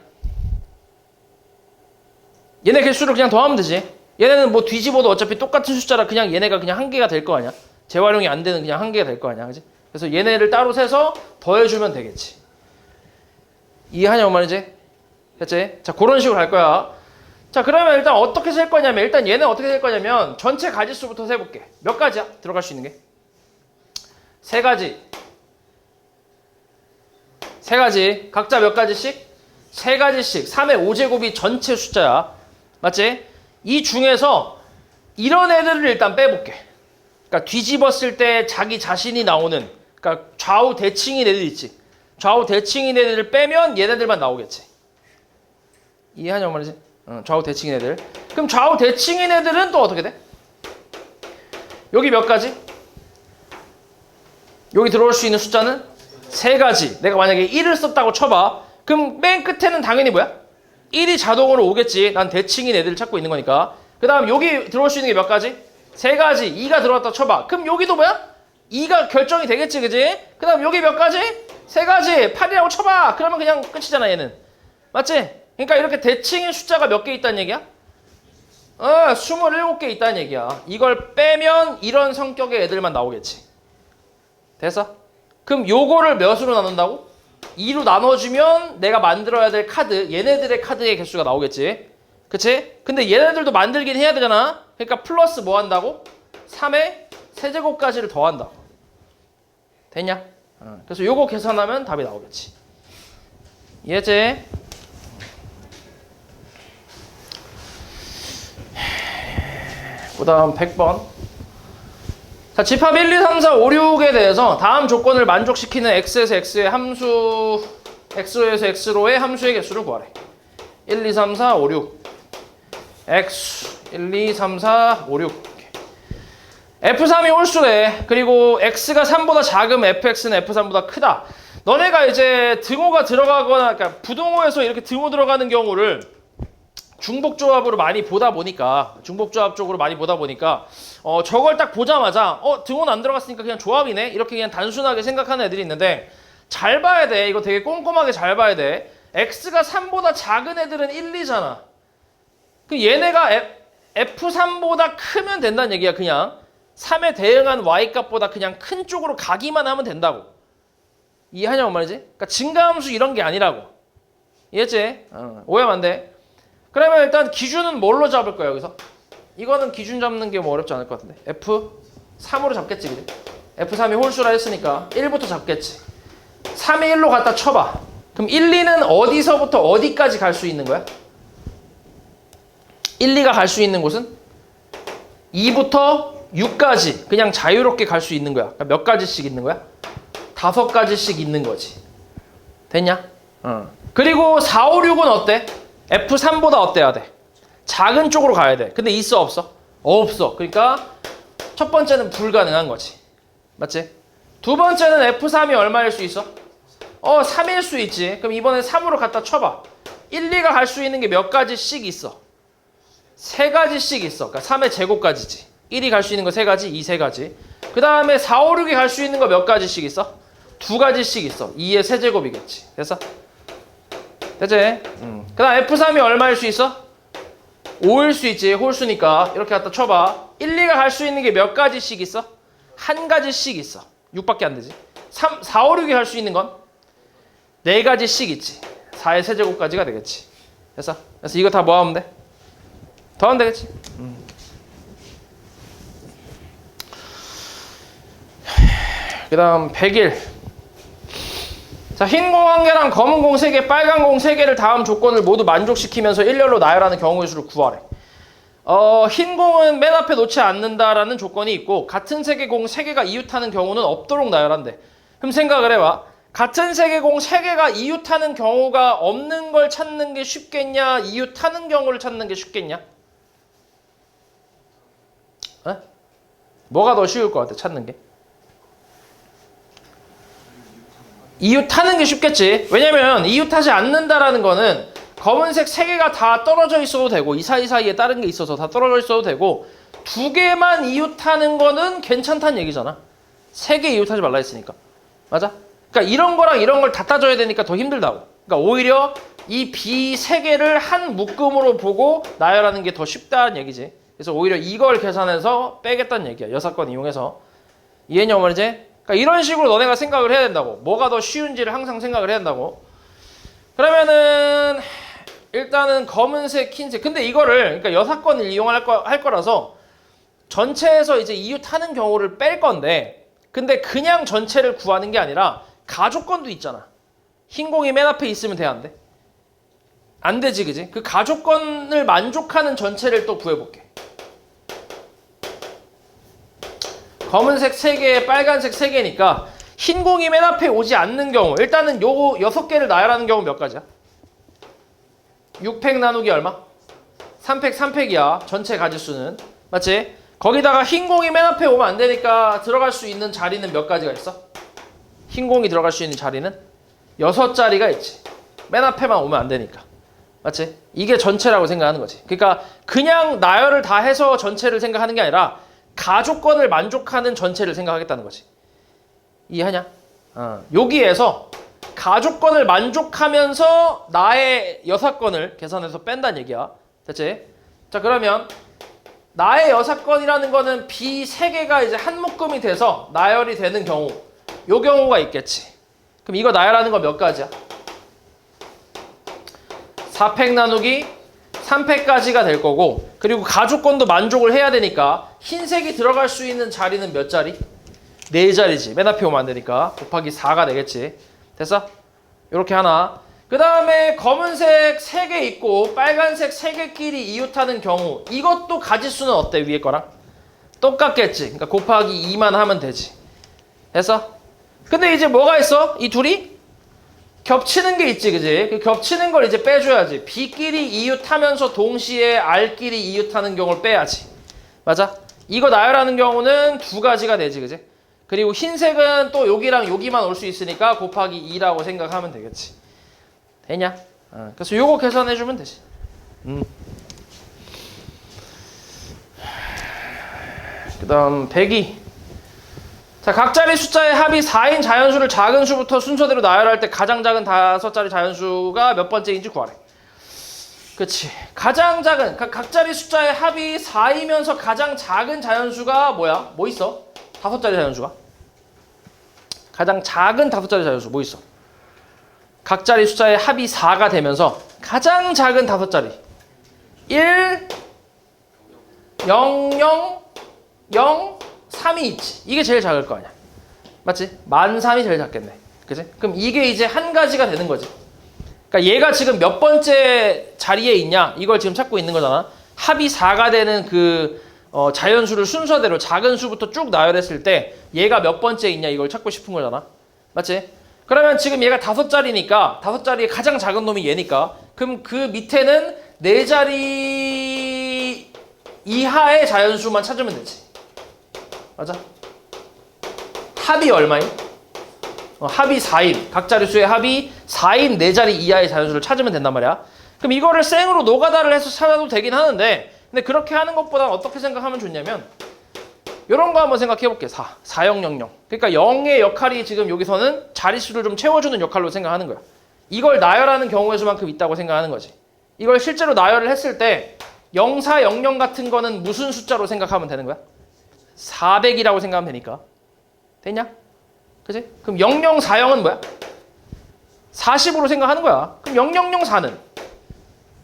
Speaker 1: 얘네 개수를 그냥 더하면 되지. 얘네는 뭐 뒤집어도 어차피 똑같은 숫자라 그냥 얘네가 그냥 한 개가 될 거 아니야. 재활용이 안 되는 그냥 한 개가 될 거 아니야. 그치? 그래서 얘네를 따로 세서 더해주면 되겠지. 이해하냐고 말이지? 됐지? 자, 그런 식으로 갈 거야. 자, 그러면 일단 어떻게 셀 거냐면, 일단 얘는 어떻게 셀 거냐면 전체 가지수부터 세볼게. 몇 가지야? 들어갈 수 있는 게? 3가지. 3가지. 각자 몇 가지씩? 3가지씩. 3의 5제곱이 전체 숫자야. 맞지? 이 중에서 이런 애들을 일단 빼볼게. 그러니까 뒤집었을 때 자기 자신이 나오는, 그러니까 좌우 대칭인 애들 있지. 좌우 대칭인 애들을 빼면 얘네들만 나오겠지. 이해하냐고 말이지? 좌우 대칭인 애들. 그럼 좌우 대칭인 애들은 또 어떻게 돼? 여기 몇 가지? 여기 들어올 수 있는 숫자는 3가지. 내가 만약에 1을 썼다고 쳐봐. 그럼 맨 끝에는 당연히 뭐야? 1이 자동으로 오겠지. 난 대칭인 애들을 찾고 있는 거니까. 그 다음 여기 들어올 수 있는 게 몇 가지? 3가지. 2가 들어왔다 쳐봐. 그럼 여기도 뭐야? 2가 결정이 되겠지, 그지? 그 다음 여기 몇 가지? 3가지. 8이라고 쳐봐. 그러면 그냥 끝이잖아, 얘는. 맞지? 그러니까 이렇게 대칭인 숫자가 몇 개 있다는 얘기야? 27개 있다는 얘기야. 이걸 빼면 이런 성격의 애들만 나오겠지. 됐어? 그럼 요거를 몇으로 나눈다고? 2로 나눠주면 내가 만들어야 될 카드, 얘네들의 카드의 개수가 나오겠지. 그치? 근데 얘네들도 만들긴 해야 되잖아. 그러니까 플러스 뭐 한다고? 3의 세제곱까지를 더한다. 됐냐? 그래서 요거 계산하면 답이 나오겠지. 이해했지? 그 다음 100번. 자, 집합 1, 2, 3, 4, 5, 6에 대해서 다음 조건을 만족시키는 x에서 x의 함수, x로에서 x로의 함수의 개수를 구하래. 1, 2, 3, 4, 5, 6. x 1, 2, 3, 4, 5, 6. F3이 홀수래. 그리고 x가 3보다 작으면 fx는 f3보다 크다. 너네가 이제 등호가 들어가거나, 그러니까 부등호에서 이렇게 등호 들어가는 경우를 중복조합으로 많이 보다 보니까, 중복조합 쪽으로 많이 보다 보니까, 저걸 딱 보자마자, 등호는 안 들어갔으니까 그냥 조합이네? 이렇게 그냥 단순하게 생각하는 애들이 있는데, 잘 봐야 돼. 이거 되게 꼼꼼하게 잘 봐야 돼. x가 3보다 작은 애들은 1, 2잖아. 그 얘네가 f3보다 크면 된다는 얘기야, 그냥. 3에 대응한 y값보다 그냥 큰 쪽으로 가기만 하면 된다고. 이해하냐고 말이지? 그러니까 증가함수 이런 게 아니라고. 이해했지? 오해하면 안 돼. 그러면 일단 기준은 뭘로 잡을 거야, 여기서? 이거는 기준 잡는 게 뭐 어렵지 않을 것 같은데. F3으로 잡겠지, 그지? F3이 홀수라 했으니까 1부터 잡겠지. 3에 1로 갖다 쳐봐. 그럼 1, 2는 어디서부터 어디까지 갈 수 있는 거야? 1, 2가 갈 수 있는 곳은 2부터 6까지 그냥 자유롭게 갈 수 있는 거야. 그러니까 몇 가지씩 있는 거야? 5가지씩 있는 거지. 됐냐? 그리고 4, 5, 6은 어때? F3보다 어때야 돼? 작은 쪽으로 가야 돼. 근데 있어, 없어? 없어. 그러니까 첫 번째는 불가능한 거지. 맞지? 두 번째는 F3이 얼마일 수 있어? 3일 수 있지. 그럼 이번엔 3으로 갖다 쳐봐. 1, 2가 갈 수 있는 게 몇 가지씩 있어? 3가지씩 있어. 그러니까 3의 제곱까지지. 1이 갈 수 있는 거 3가지, 2 3가지. 그 다음에 4, 5, 6이 갈 수 있는 거 몇 가지씩 있어? 2가지씩 있어. 2의 세제곱이겠지. 됐어? 됐지? 그 다음 F3이 얼마일 수 있어? 5일 수 있지. 홀수니까. 이렇게 갖다 쳐봐. 1, 2가 갈 수 있는 게 몇 가지씩 있어? 1가지씩 있어. 6밖에 안 되지. 3, 4, 5, 6이 갈 수 있는 건 4가지씩 있지. 4의 세제곱까지가 되겠지. 됐어? 그래서 이거 다 뭐 하면 돼? 더하면 되겠지. 그 다음 101. 자, 흰 공 1개랑 검은 공 3개, 빨간 공 3개를 다음 조건을 모두 만족시키면서 일렬로 나열하는 경우의 수를 구하래. 흰 공은 맨 앞에 놓지 않는다라는 조건이 있고 같은 색의 공 3개가 이웃하는 경우는 없도록 나열한대. 그럼 생각을 해봐. 같은 색의 공 3개가 이웃하는 경우가 없는 걸 찾는 게 쉽겠냐? 이웃하는 경우를 찾는 게 쉽겠냐? 에? 뭐가 더 쉬울 것 같아, 찾는 게? 이웃하는 게 쉽겠지. 왜냐면 이웃하지 않는다라는 거는 검은색 3개가 다 떨어져 있어도 되고 이 사이사이에 다른 게 있어서 다 떨어져 있어도 되고 2개만 이웃하는 거는 괜찮다는 얘기잖아. 3개 이웃하지 말라 했으니까. 맞아? 그러니까 이런 거랑 이런 걸 다 따져야 되니까 더 힘들다고. 그러니까 오히려 이 B 3개를 한 묶음으로 보고 나열하는 게 더 쉽다는 얘기지. 그래서 오히려 이걸 계산해서 빼겠다는 얘기야. 여사건 이용해서. 이해냐 말이지? 그러니까 이런 식으로 너네가 생각을 해야 된다고. 뭐가 더 쉬운지를 항상 생각을 해야 된다고. 그러면은 일단은 검은색, 흰색. 근데 이거를 그러니까 여사건을 이용할 거라서 전체에서 이제 이웃하는 경우를 뺄 건데 근데 그냥 전체를 구하는 게 아니라 가족건도 있잖아. 흰 공이 맨 앞에 있으면 돼, 안 돼? 안 되지, 그지? 그 가족건을 만족하는 전체를 또 구해볼게. 검은색 3개, 빨간색 3개니까 흰 공이 맨 앞에 오지 않는 경우 일단은 요 6개를 나열하는 경우 몇 가지야? 6팩 나누기 얼마? 3팩 3팩이야. 전체 가지수는. 맞지? 거기다가 흰 공이 맨 앞에 오면 안 되니까 들어갈 수 있는 자리는 몇 가지가 있어? 흰 공이 들어갈 수 있는 자리는 6자리가 있지. 맨 앞에만 오면 안 되니까. 맞지? 이게 전체라고 생각하는 거지. 그러니까 그냥 나열을 다 해서 전체를 생각하는 게 아니라 가족건을 만족하는 전체를 생각하겠다는 거지. 이해하냐? 여기에서 가족건을 만족하면서 나의 여사건을 계산해서 뺀다는 얘기야. 됐지? 자, 그러면 나의 여사건이라는 거는 B 3개가 이제 한 묶음이 돼서 나열이 되는 경우 요 경우가 있겠지. 그럼 이거 나열하는 거 몇 가지야? 4팩 나누기 3팩까지가 될 거고 그리고 가족건도 만족을 해야 되니까 흰색이 들어갈 수 있는 자리는 몇 자리? 4자리지. 맨 앞에 오면 안 되니까 곱하기 4가 되겠지. 됐어? 요렇게 하나. 그 다음에 검은색 3개 있고 빨간색 3개끼리 이웃하는 경우 이것도 가지수는 어때? 위에 거랑? 똑같겠지. 그러니까 곱하기 2만 하면 되지. 됐어? 근데 이제 뭐가 있어? 이 둘이? 겹치는 게 있지, 그지? 그 겹치는 걸 이제 빼줘야지. B끼리 이웃하면서 동시에 R끼리 이웃하는 경우를 빼야지. 맞아? 이거 나열하는 경우는 2가지가 되지, 그지? 그리고 흰색은 또 여기랑 여기만 올 수 있으니까 곱하기 2라고 생각하면 되겠지. 되냐? 그래서 요거 계산해주면 되지. 그 다음 102. 자, 각자리 숫자의 합이 4인 자연수를 작은 수부터 순서대로 나열할 때 가장 작은 5자리 자연수가 몇 번째인지 구하래. 그치. 가장 작은, 각자리 숫자의 합이 4이면서 가장 작은 자연수가 뭐야? 뭐 있어? 5자리 자연수가? 가장 작은 5자리 자연수 뭐 있어? 각자리 숫자의 합이 4가 되면서 가장 작은 5자리 1, 0, 0, 0, 3이 있지. 이게 제일 작을 거 아니야. 맞지? 13,000이 제일 작겠네. 그치? 그럼 이게 이제 한 가지가 되는 거지. 그러니까 얘가 지금 몇 번째 자리에 있냐 이걸 지금 찾고 있는 거잖아. 합이 4가 되는 그 자연수를 순서대로 작은 수부터 쭉 나열했을 때 얘가 몇 번째 있냐 이걸 찾고 싶은 거잖아. 맞지? 그러면 지금 얘가 5자리니까 5자리에 가장 작은 놈이 얘니까 그럼 그 밑에는 4자리 이하의 자연수만 찾으면 되지. 맞아? 합이 얼마임? 합이 4인. 각자리 수의 합이 4인 4자리 이하의 자연수를 찾으면 된단 말이야. 그럼 이거를 생으로 노가다를 해서 찾아도 되긴 하는데 근데 그렇게 하는 것보다 어떻게 생각하면 좋냐면 이런 거 한번 생각해 볼게요. 4, 0, 0, 0. 그러니까 0의 역할이 지금 여기서는 자릿수를 좀 채워주는 역할로 생각하는 거야. 이걸 나열하는 경우의 수만큼 있다고 생각하는 거지. 이걸 실제로 나열을 했을 때 0, 4, 0, 0 같은 거는 무슨 숫자로 생각하면 되는 거야? 400이라고 생각하면 되니까. 됐냐? 그지? 그럼 0, 0, 4, 0은 뭐야? 40으로 생각하는 거야. 그럼 0, 0, 0, 4는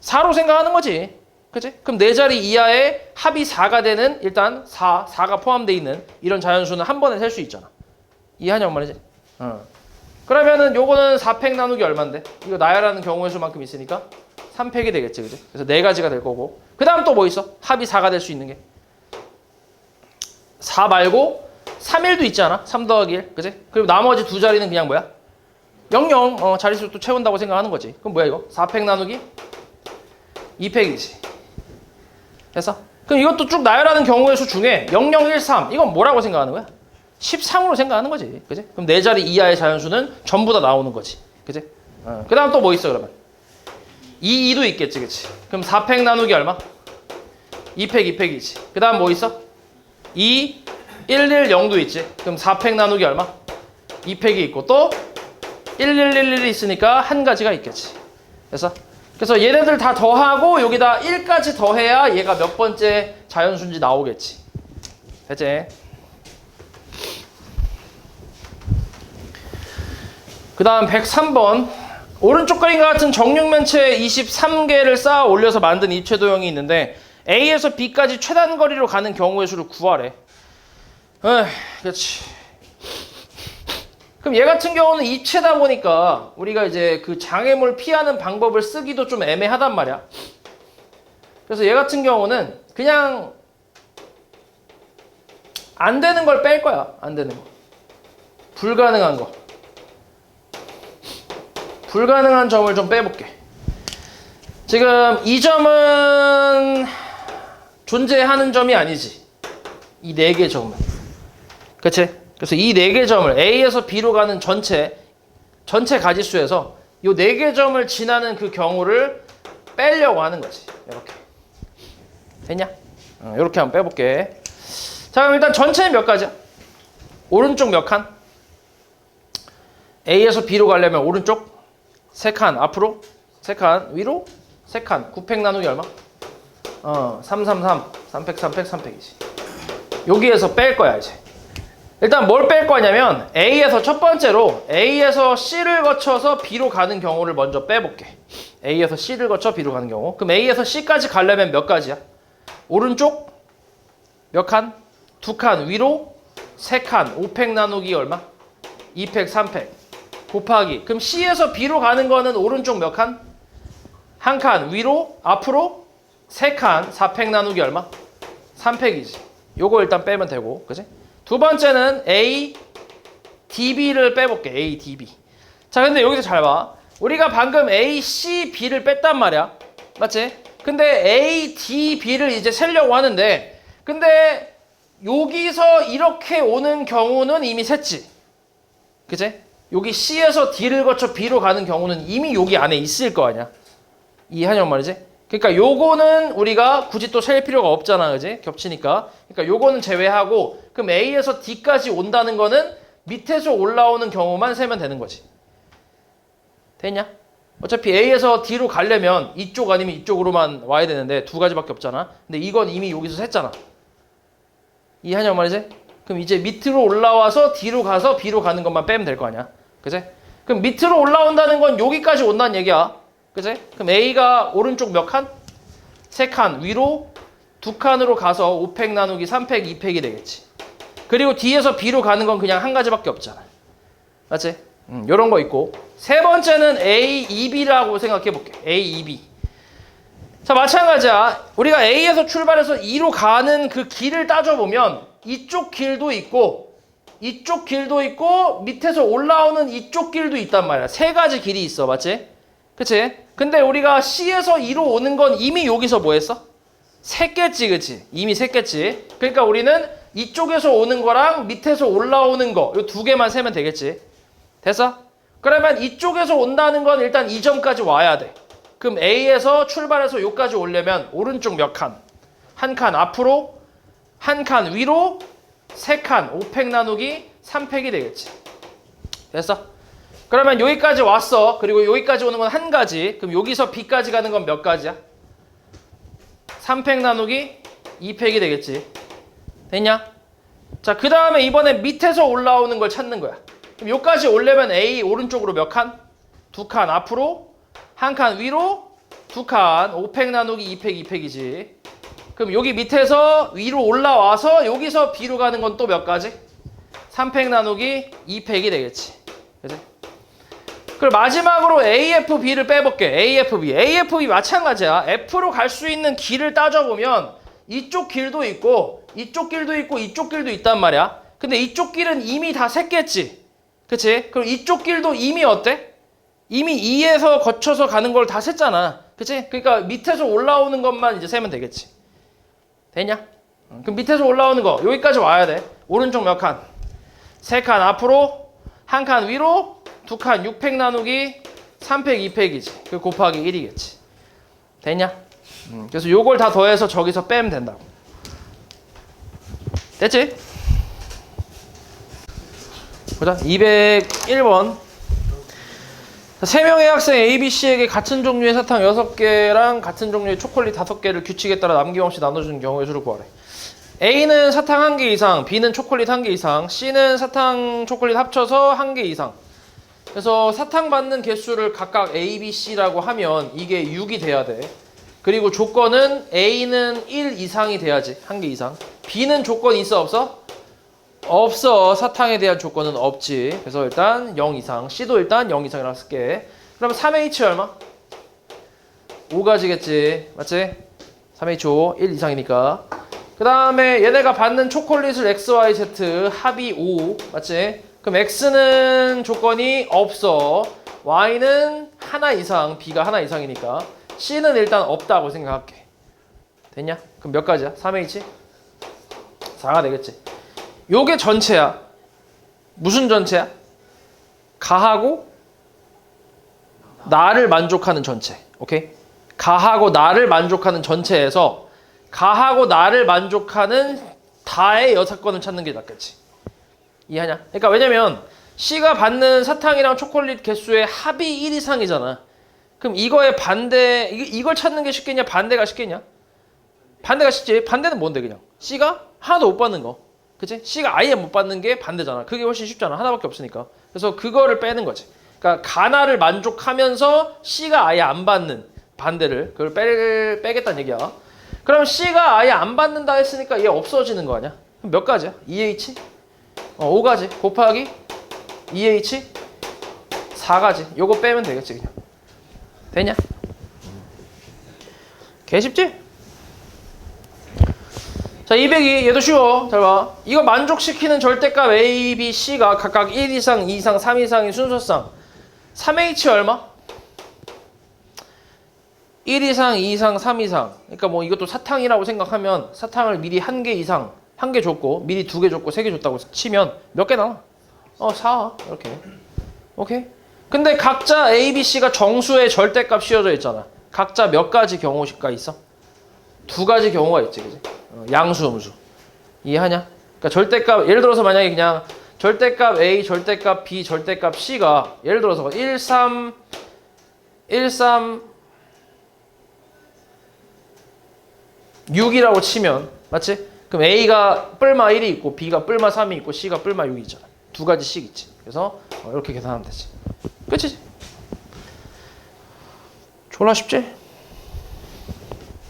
Speaker 1: 4로 생각하는 거지. 그치? 그럼 네 자리 이하의 합이 4가 되는 일단 4가 포함되어 있는 이런 자연수는 한 번에 셀 수 있잖아. 이해하냐고 말이지? 그러면은 요거는 4팩 나누기 얼만데? 이거 나열하는 경우의 수만큼 있으니까 3팩이 되겠지. 그지? 그래서 네 가지가 될 거고. 그 다음 또 뭐 있어? 합이 4가 될 수 있는 게. 4 말고 3일도 있잖아. 3 더하기 1. 그지? 그리고 나머지 두 자리는 그냥 뭐야? 0, 0. 자릿수 또 채운다고 생각하는 거지. 그럼 뭐야 이거? 4팩 나누기 2팩이지. 됐어? 그럼 이것도 쭉 나열하는 경우의 수 중에 0, 0, 1, 3 이건 뭐라고 생각하는 거야? 13으로 생각하는 거지. 그지? 그럼 네 자리 이하의 자연수는 전부 다 나오는 거지. 그지? 그 다음 또 뭐 있어 그러면? 2, 2도 있겠지. 그치? 그럼 4팩 나누기 얼마? 2팩, 2팩이지. 그 다음 뭐 있어? 2, 1, 1, 0도 있지. 그럼 4팩 나누기 얼마? 2팩이 있고 또 1, 1, 1, 1이 있으니까 한 가지가 있겠지. 됐어? 그래서 얘네들 다 더하고 여기다 1까지 더해야 얘가 몇 번째 자연수인지 나오겠지. 됐지? 그 다음 103번. 오른쪽 그림과 같은 정육면체 23개를 쌓아 올려서 만든 입체 도형이 있는데 A에서 B까지 최단 거리로 가는 경우의 수를 구하래. 그렇지. 그럼 얘 같은 경우는 입체다 보니까 우리가 이제 그 장애물 피하는 방법을 쓰기도 좀 애매하단 말이야. 그래서 얘 같은 경우는 그냥 안 되는 걸 뺄 거야. 안 되는 거. 불가능한 거. 불가능한 점을 좀 빼볼게. 지금 이 점은 존재하는 점이 아니지. 이 네 개 점은. 그치? 그래서 이 네 개 점을 A에서 B로 가는 전체 가지수에서 이 네 개 점을 지나는 그 경우를 빼려고 하는 거지. 이렇게. 됐냐? 이렇게 한번 빼볼게. 자, 그럼 일단 전체는 몇 가지야? 오른쪽 몇 칸? A에서 B로 가려면 오른쪽 3칸, 앞으로 3칸, 위로 3칸. 9팩 나누기 얼마? 3, 3, 3. 3팩, 3팩, 3팩이지. 여기에서 뺄 거야, 이제. 일단 뭘 뺄 거냐면 A에서 첫 번째로 A에서 C를 거쳐서 B로 가는 경우를 먼저 빼볼게. A에서 C를 거쳐 B로 가는 경우. 그럼 A에서 C까지 가려면 몇 가지야? 오른쪽 몇 칸? 2칸. 위로 3칸. 5팩 나누기 얼마? 2팩, 3팩. 곱하기. 그럼 C에서 B로 가는 거는 오른쪽 몇 칸? 1칸. 위로 앞으로 3칸. 4팩 나누기 얼마? 3팩이지. 요거 일단 빼면 되고. 그치? 두 번째는 A, DB를 빼볼게. A, DB. 자, 근데 여기서 잘 봐. 우리가 방금 A, C, B를 뺐단 말이야. 맞지? 근데 A, D, B를 이제 세려고 하는데 근데 여기서 이렇게 오는 경우는 이미 셌지. 그치? 여기 C에서 D를 거쳐 B로 가는 경우는 이미 여기 안에 있을 거 아니야. 이해하냐고 말이지? 그러니까 요거는 우리가 굳이 또 셀 필요가 없잖아. 그지? 겹치니까. 그러니까 요거는 제외하고 그럼 A에서 D까지 온다는 거는 밑에서 올라오는 경우만 세면 되는 거지. 됐냐? 어차피 A에서 D로 가려면 이쪽 아니면 이쪽으로만 와야 되는데 두 가지밖에 없잖아. 근데 이건 이미 여기서 셌잖아. 이해하냐고 말이지? 그럼 이제 밑으로 올라와서 D로 가서 B로 가는 것만 빼면 될 거 아니야. 그지? 그럼 밑으로 올라온다는 건 여기까지 온다는 얘기야. 그치? 그럼 A가 오른쪽 몇 칸? 3칸. 위로 2칸으로 가서 5팩 나누기 3팩, 2팩이 되겠지. 그리고 D에서 B로 가는 건 그냥 한 가지밖에 없잖아. 맞지? 요런 거 있고. 세 번째는 A, EB라고 생각해 볼게. A, EB. 자, 마찬가지야. 우리가 A에서 출발해서 E로 가는 그 길을 따져보면 이쪽 길도 있고 이쪽 길도 있고 밑에서 올라오는 이쪽 길도 있단 말이야. 세 가지 길이 있어. 맞지? 그치? 근데 우리가 C에서 E로 오는 건 이미 여기서 뭐 했어? 샜겠지, 그치? 이미 샜겠지. 그러니까 우리는 이쪽에서 오는 거랑 밑에서 올라오는 거, 요 두 개만 세면 되겠지. 됐어? 그러면 이쪽에서 온다는 건 일단 이 점까지 와야 돼. 그럼 A에서 출발해서 여기까지 오려면 오른쪽 몇 칸? 한 칸 앞으로, 한 칸 위로, 세 칸 5팩 나누기 3팩이 되겠지. 됐어? 그러면 여기까지 왔어. 그리고 여기까지 오는 건 한 가지. 그럼 여기서 B까지 가는 건 몇 가지야? 3팩 나누기 2팩이 되겠지. 됐냐? 자, 그 다음에 이번에 밑에서 올라오는 걸 찾는 거야. 그럼 여기까지 오려면 A 오른쪽으로 몇 칸? 2칸 앞으로, 한 칸 위로, 2칸 5팩 나누기 2팩 2팩이지. 그럼 여기 밑에서 위로 올라와서 여기서 B로 가는 건 또 몇 가지? 3팩 나누기 2팩이 되겠지. 그치? 그리고 마지막으로 AFB를 빼볼게. AFB. AFB 마찬가지야. F로 갈 수 있는 길을 따져보면 이쪽 길도 있고 이쪽 길도 있고 이쪽 길도 있단 말이야. 근데 이쪽 길은 이미 다 샜겠지. 그치? 그럼 이쪽 길도 이미 어때? 이미 2에서 거쳐서 가는 걸 다 샜잖아. 그치? 그러니까 밑에서 올라오는 것만 이제 세면 되겠지. 되냐? 그럼 밑에서 올라오는 거 여기까지 와야 돼. 오른쪽 몇 칸? 3칸 앞으로, 한 칸 위로, 2칸 6팩 나누기 3팩 2팩이지. 그 곱하기 1이겠지. 됐냐? 그래서 요걸 다 더해서 저기서 빼면 된다고. 됐지? 보자. 201번. 3명의 학생 A, B, C에게 같은 종류의 사탕 6개랑 같은 종류의 초콜릿 5개를 규칙에 따라 남김없이 나눠주는 경우의 수를 구하래. A는 사탕 1개 이상, B는 초콜릿 1개 이상, C는 사탕, 초콜릿 합쳐서 1개 이상. 그래서 사탕 받는 개수를 각각 A, B, C라고 하면 이게 6이 돼야 돼. 그리고 조건은 A는 1 이상이 돼야지. 1개 이상. B는 조건이 있어 없어? 없어. 사탕에 대한 조건은 없지. 그래서 일단 0 이상. C도 일단 0 이상이라고 쓸게. 그럼 3H 얼마? 5가지겠지. 맞지? 3H5 1 이상이니까. 그 다음에 얘네가 받는 초콜릿을 X, Y, Z 합이 5. 맞지? 그럼 X는 조건이 없어. Y는 하나 이상, B가 하나 이상이니까. C는 일단 없다고 생각할게. 됐냐? 그럼 몇 가지야? 3H? 4가 되겠지. 요게 전체야. 무슨 전체야? 가하고 나를 만족하는 전체. 오케이? 가하고 나를 만족하는 전체에서 가하고 나를 만족하는 다의 6건을 찾는 게 낫겠지. 이해하냐? 그러니까 왜냐면 C가 받는 사탕이랑 초콜릿 개수의 합이 1 이상이잖아. 그럼 이거의 반대, 이걸 찾는 게 쉽겠냐? 반대가 쉽겠냐? 반대가 쉽지. 반대는 뭔데 그냥? C가 하나도 못 받는 거. 그치? C가 아예 못 받는 게 반대잖아. 그게 훨씬 쉽잖아. 하나밖에 없으니까. 그래서 그거를 빼는 거지. 그러니까 가나를 만족하면서 C가 아예 안 받는 반대를 그걸 빼겠다는 얘기야. 그럼 C가 아예 안 받는다 했으니까 얘 없어지는 거 아니야? 그럼 몇 가지야? 2H? 5가지 곱하기 2H 4가지. 요거 빼면 되겠지 그냥. 되냐? 개 쉽지? 자, 202 얘도 쉬워. 잘 봐. 이거 만족시키는 절대값 A, B, C가 각각 1 이상, 2 이상, 3 이상인 순서상 3H 얼마? 1 이상, 2 이상, 3 이상. 그러니까 뭐 이것도 사탕이라고 생각하면 사탕을 미리 1개 이상, 1개 줬고 미리 2개 줬고 3개 줬다고 치면 몇 개 나와? 4. 이렇게. 오케이? 근데 각자 A, B, C가 정수의 절대값 씌워져 있잖아. 각자 몇 가지 경우가 있어? 2가지 경우가 있지. 그지? 양수, 음수. 이해하냐? 그러니까 절대값, 예를 들어서 만약에 그냥 절대값 A, 절대값 B, 절대값 C가 예를 들어서 1, 3, 6이라고 치면 맞지? 그럼 A가 뿔마 1이 있고 B가 뿔마 3이 있고 C가 뿔마 6이 있잖아. 2가지씩 있지. 그래서 이렇게 계산하면 되지. 끝이지? 졸라 쉽지?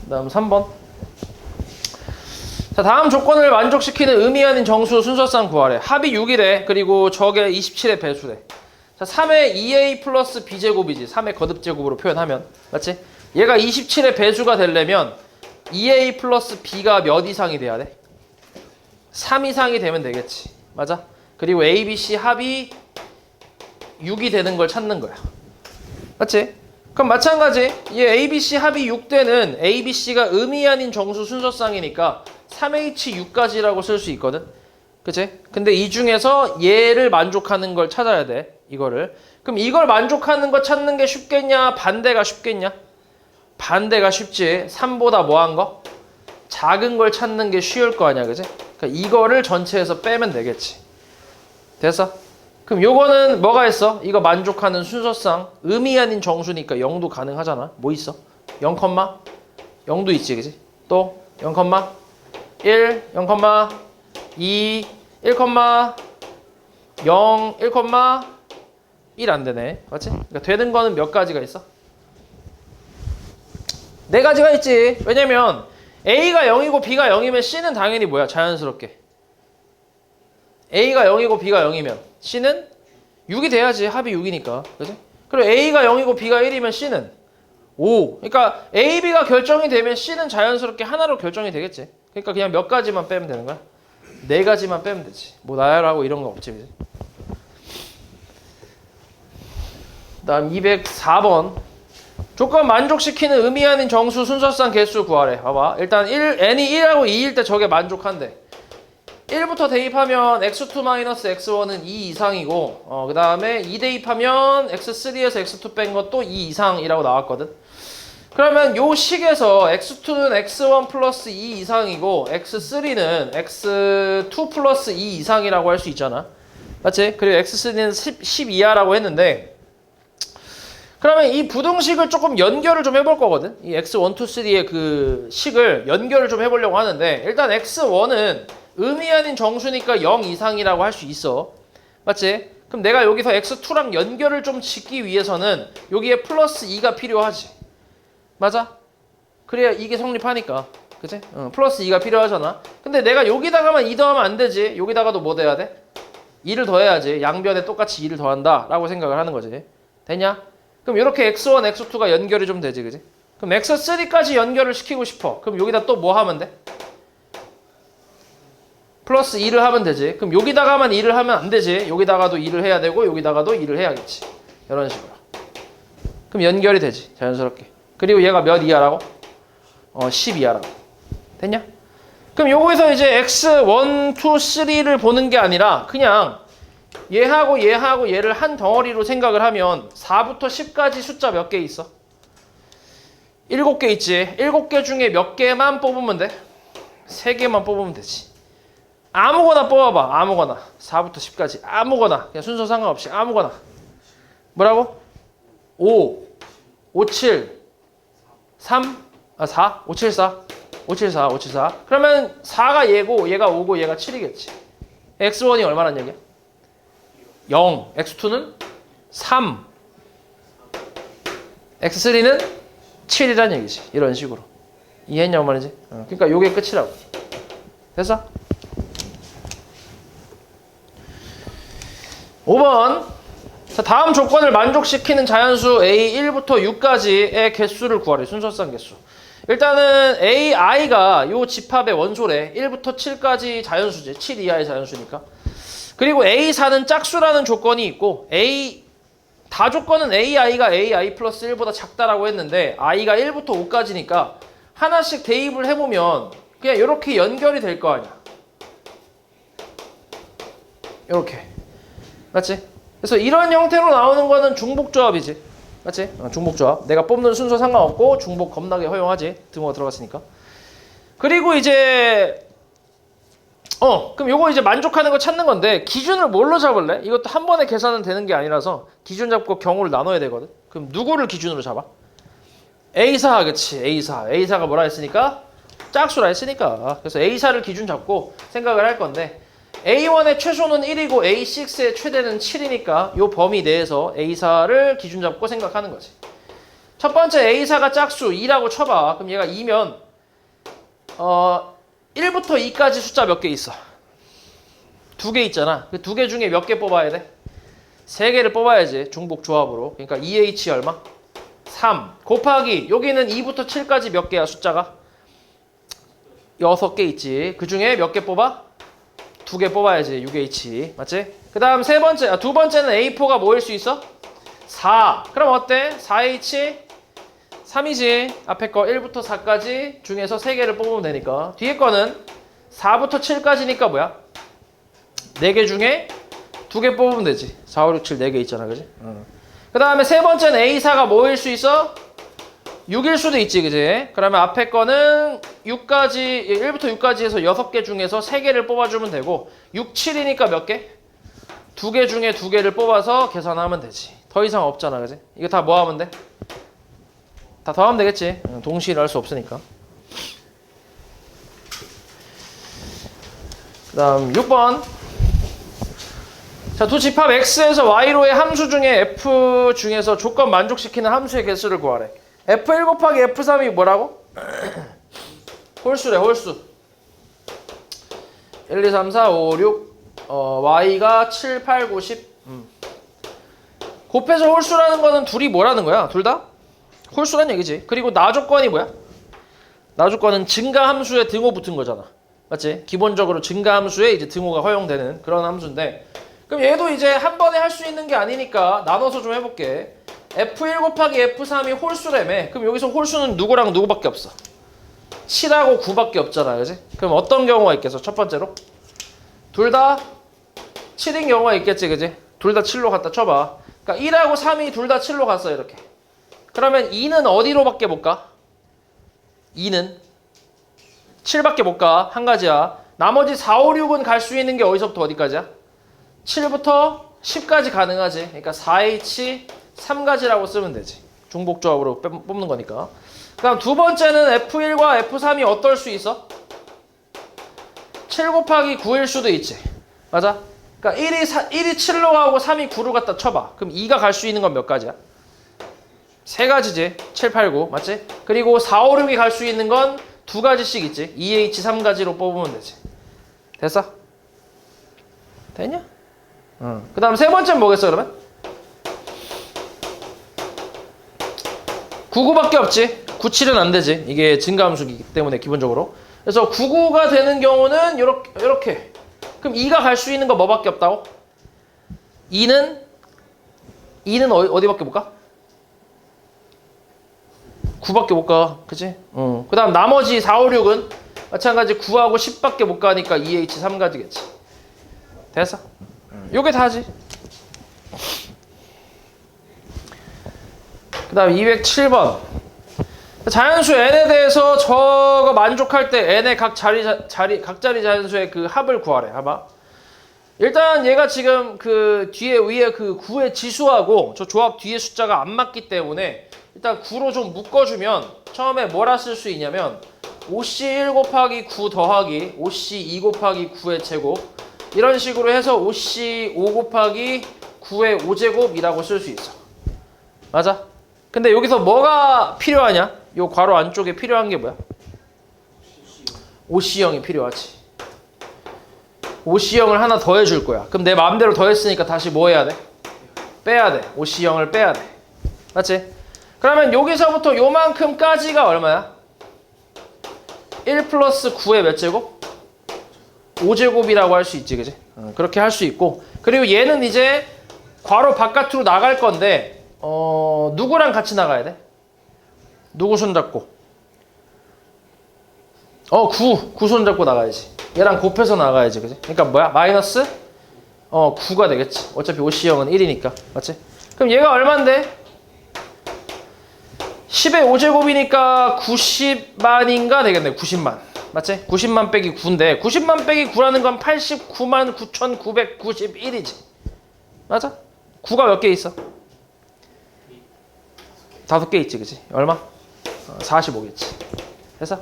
Speaker 1: 다음 3번. 자, 다음 조건을 만족시키는 의미 아닌 정수 순서상 구하래. 합이 6이래. 그리고 저게 27의 배수래. 자, 3의 2a 플러스 b제곱이지. 3의 거듭제곱으로 표현하면. 맞지? 얘가 27의 배수가 되려면 2a 플러스 b가 몇 이상이 돼야 돼? 3 이상이 되면 되겠지. 맞아? 그리고 a, b, c 합이 6이 되는 걸 찾는 거야. 맞지? 그럼 마찬가지. 얘 a, b, c 합이 6되는 a, b, c가 의미 아닌 정수 순서상이니까 3H6까지라고 쓸 수 있거든. 그치? 근데 이 중에서 얘를 만족하는 걸 찾아야 돼. 이거를. 그럼 이걸 만족하는 거 찾는 게 쉽겠냐? 반대가 쉽겠냐? 반대가 쉽지. 3보다 뭐한 거? 작은 걸 찾는 게 쉬울 거 아니야, 그지? 그러니까 이거를 전체에서 빼면 되겠지. 됐어? 그럼 요거는 뭐가 있어? 이거 만족하는 순서상 의미 아닌 정수니까 0도 가능하잖아. 뭐 있어? 0, 0도 있지, 그지? 또 0, 1, 0, 2, 1, 0, 1 안 되네. 맞지? 그러니까 되는 거는 몇 가지가 있어? 4가지가 있지. 왜냐면 A가 0이고 B가 0이면 C는 당연히 뭐야? 자연스럽게. A가 0이고 B가 0이면 C는 6이 돼야지. 합이 6이니까. 그지? 그리고 A가 0이고 B가 1이면 C는 5. 그러니까 A, B가 결정이 되면 C는 자연스럽게 하나로 결정이 되겠지. 그러니까 그냥 몇 가지만 빼면 되는 거야. 4가지만 빼면 되지. 뭐 나열하고 이런 거 없지. 그지? 다음 204번. 조건 만족시키는 의미 아닌 정수 순서상 개수 구하래. 봐봐. 일단 n이 1하고 2일 때 저게 만족한대. 1부터 대입하면 x2-x1은 2 이상이고 그 다음에 2 대입하면 x3에서 x2 뺀 것도 2 이상이라고 나왔거든. 그러면 요 식에서 x2는 x1 플러스 2 이상이고 x3는 x2 플러스 2 이상이라고 할 수 있잖아. 맞지? 그리고 x3는 10 이하라고 했는데 그러면 이 부등식을 조금 연결을 좀 해볼 거거든. 이 x1, 2, 3의 그 식을 연결을 좀 해보려고 하는데 일단 x1은 의미 아닌 정수니까 0 이상이라고 할 수 있어. 맞지? 그럼 내가 여기서 x2랑 연결을 좀 짓기 위해서는 여기에 플러스 2가 필요하지. 맞아? 그래야 이게 성립하니까. 그치? 플러스 2가 필요하잖아. 근데 내가 여기다가만 2 더하면 안 되지. 여기다가도 뭐 돼야 돼? 2를 더해야지. 양변에 똑같이 2를 더한다 라고 생각을 하는 거지. 되냐? 그럼 이렇게 x1, x2가 연결이 좀 되지, 그지? 그럼 x3까지 연결을 시키고 싶어. 그럼 여기다 또 뭐 하면 돼? 플러스 2를 하면 되지. 그럼 여기다가만 2를 하면 안 되지. 여기다가도 2를 해야 되고 여기다가도 2를 해야겠지. 이런 식으로. 그럼 연결이 되지, 자연스럽게. 그리고 얘가 몇 이하라고? 10 이하라고. 됐냐? 그럼 요거에서 이제 x1, 2, 3를 보는 게 아니라 그냥 얘하고 얘를 한 덩어리로 생각을 하면 4부터 10까지 숫자 몇 개 있어? 7개 있지. 7개 중에 몇 개만 뽑으면 돼? 3개만 뽑으면 되지. 아무거나 뽑아봐. 아무거나. 4부터 10까지. 아무거나. 그냥 순서 상관없이 아무거나. 뭐라고? 5, 5, 7, 3, 4, 5, 7, 4. 5, 7, 4, 5, 7, 4. 그러면 4가 얘고 얘가 5고 얘가 7이겠지. x1이 얼마란 얘기야? 0, x2는 3, x3는 7이란 얘기지. 이런 식으로. 이해했냐고 말이지? 그러니까 요게 끝이라고. 됐어? 5번. 자, 다음 조건을 만족시키는 자연수 A 1부터 6까지의 개수를 구하래. 순서상 개수. 일단은 AI가 요 집합의 원소래. 1부터 7까지 자연수지. 7 이하의 자연수니까. 그리고 A4는 짝수라는 조건이 있고 다 조건은 AI가 AI 플러스 1보다 작다라고 했는데 I가 1부터 5까지니까 하나씩 대입을 해보면 그냥 이렇게 연결이 될 거 아니야. 이렇게. 맞지? 그래서 이런 형태로 나오는 거는 중복조합이지. 맞지? 중복조합. 내가 뽑는 순서 상관없고 중복 겁나게 허용하지. 등호가 들어갔으니까. 그리고 이제 그럼 요거 이제 만족하는 거 찾는 건데 기준을 뭘로 잡을래? 이것도 한 번에 계산은 되는 게 아니라서 기준 잡고 경우를 나눠야 되거든. 그럼 누구를 기준으로 잡아? A4, 그치? A4. A4가 뭐라 했으니까? 짝수라 했으니까. 그래서 A4를 기준 잡고 생각을 할 건데 A1의 최소는 1이고 A6의 최대는 7이니까 요 범위 내에서 A4를 기준 잡고 생각하는 거지. 첫 번째 A4가 짝수 2라고 쳐봐. 그럼 얘가 2면 1부터 2까지 숫자 몇 개 있어? 2개 있잖아. 그 2개 중에 몇 개 뽑아야 돼? 3개를 뽑아야지. 중복 조합으로. 그러니까 2H 얼마? 3 곱하기 여기는 2부터 7까지 몇 개야 숫자가? 6개 있지. 그 중에 몇 개 뽑아? 2개 뽑아야지. 6H. 맞지? 그 다음 두 번째는 A4가 뭐일 수 있어? 4. 그럼 어때? 4H 3이지. 앞에 거 1부터 4까지 중에서 3개를 뽑으면 되니까. 뒤에 거는 4부터 7까지니까 뭐야? 4개 중에 2개 뽑으면 되지. 4, 5, 6, 7 4개 있잖아. 그지? 그 다음에 세 번째는 A4가 뭐일 수 있어? 6일 수도 있지, 그지? 그러면 앞에 거는 6까지, 1부터 6까지 해서 6개 중에서 3개를 뽑아주면 되고, 6, 7이니까 몇 개? 2개 중에 2개를 뽑아서 계산하면 되지. 더 이상 없잖아, 그지? 이거 다 뭐 하면 돼? 다 더하면 되겠지. 동시에 할 수 없으니까. 그 다음 6번. 자, 두 집합 x에서 y로의 함수 중에 f 중에서 조건 만족시키는 함수의 개수를 구하래. f1 곱하기 f3이 뭐라고? 홀수래, 홀수. 1, 2, 3, 4, 5, 6 y가 7, 8, 9, 10 곱해서 홀수라는 거는 둘이 뭐라는 거야? 둘 다? 홀수란 얘기지. 그리고 나조건이 뭐야? 나조건은 증가함수에 등호 붙은 거잖아. 맞지? 기본적으로 증가함수에 이제 등호가 허용되는 그런 함수인데, 그럼 얘도 이제 한 번에 할 수 있는 게 아니니까 나눠서 좀 해볼게. f1 곱하기 f3이 홀수라며. 그럼 여기서 홀수는 누구랑 누구밖에 없어? 7하고 9밖에 없잖아, 그지? 그럼 어떤 경우가 있겠어? 첫 번째로 둘 다 7인 경우가 있겠지, 그지? 둘 다 7로 갖다 쳐봐. 그러니까 1하고 3이 둘 다 7로 갔어, 이렇게. 그러면 2는 어디로 밖에 못 가? 2는 7밖에 못 가. 한 가지야. 나머지 4, 5, 6은 갈 수 있는 게 어디서부터 어디까지야? 7부터 10까지 가능하지. 그러니까 4H 3가지라고 쓰면 되지. 중복조합으로 뽑는 거니까. 그다음 두 번째는 F1과 F3이 어떨 수 있어? 7 곱하기 9일 수도 있지. 맞아? 그러니까 1이 7로 가고 3이 9로 갖다 쳐봐. 그럼 2가 갈 수 있는 건 몇 가지야? 3가지지. 7, 8, 9. 맞지? 그리고 4, 5, 6이 갈 수 있는 건 2가지씩 있지. 2H 3가지로 뽑으면 되지. 됐어? 됐냐? 그 다음 세 번째는 뭐겠어, 그러면? 99밖에 없지. 97은 안 되지. 이게 증가함수이기 때문에 기본적으로. 그래서 99가 되는 경우는 요렇게. 그럼 2가 갈 수 있는 거 뭐밖에 없다고? 2는 어디밖에 못 가? 9밖에 못 가. 그치? 그 다음 나머지 4, 5, 6은 마찬가지 9하고 10밖에 못 가니까 2H 3가지겠지. 됐어? 요게 다지. 그 다음 207번. 자연수 n에 대해서 저거 만족할 때 n의 각자리 자연수의 그 합을 구하래. 봐봐. 일단 얘가 지금 그 뒤에 위에 그 9의 지수하고 저 조합 뒤에 숫자가 안 맞기 때문에 일단 9로 좀 묶어주면 처음에 뭐라 쓸 수 있냐면 5C1 곱하기 9 더하기 5C2 곱하기 9의 제곱 이런 식으로 해서 5C5 곱하기 9의 5제곱이라고 쓸 수 있어. 맞아? 근데 여기서 뭐가 필요하냐? 요 괄호 안쪽에 필요한 게 뭐야? OC형이 필요하지. OC형을 하나 더 해줄 거야. 그럼 내 마음대로 더했으니까 다시 뭐 해야 돼? 빼야 돼. OC형을 빼야 돼. 맞지? 그러면 여기서부터 요만큼까지가 얼마야? 1 플러스 9의 몇 제곱? 5제곱이라고 할 수 있지, 그지? 그렇게 할 수 있고. 그리고 얘는 이제 괄호 바깥으로 나갈 건데, 누구랑 같이 나가야 돼? 누구 손잡고? 9 손잡고 나가야지. 얘랑 곱해서 나가야지, 그지? 그러니까 뭐야? 마이너스? 9가 되겠지. 어차피 OC형은 1이니까. 맞지? 그럼 얘가 얼만데? 10의 5제곱이니까 90만인가 되겠네. 90만. 맞지? 90만 빼기 9인데 90만 빼기 9라는 건 89만 9,991이지. 맞아? 9가 몇 개 있어? 5개 있지, 그지? 얼마? 45겠지. 됐어?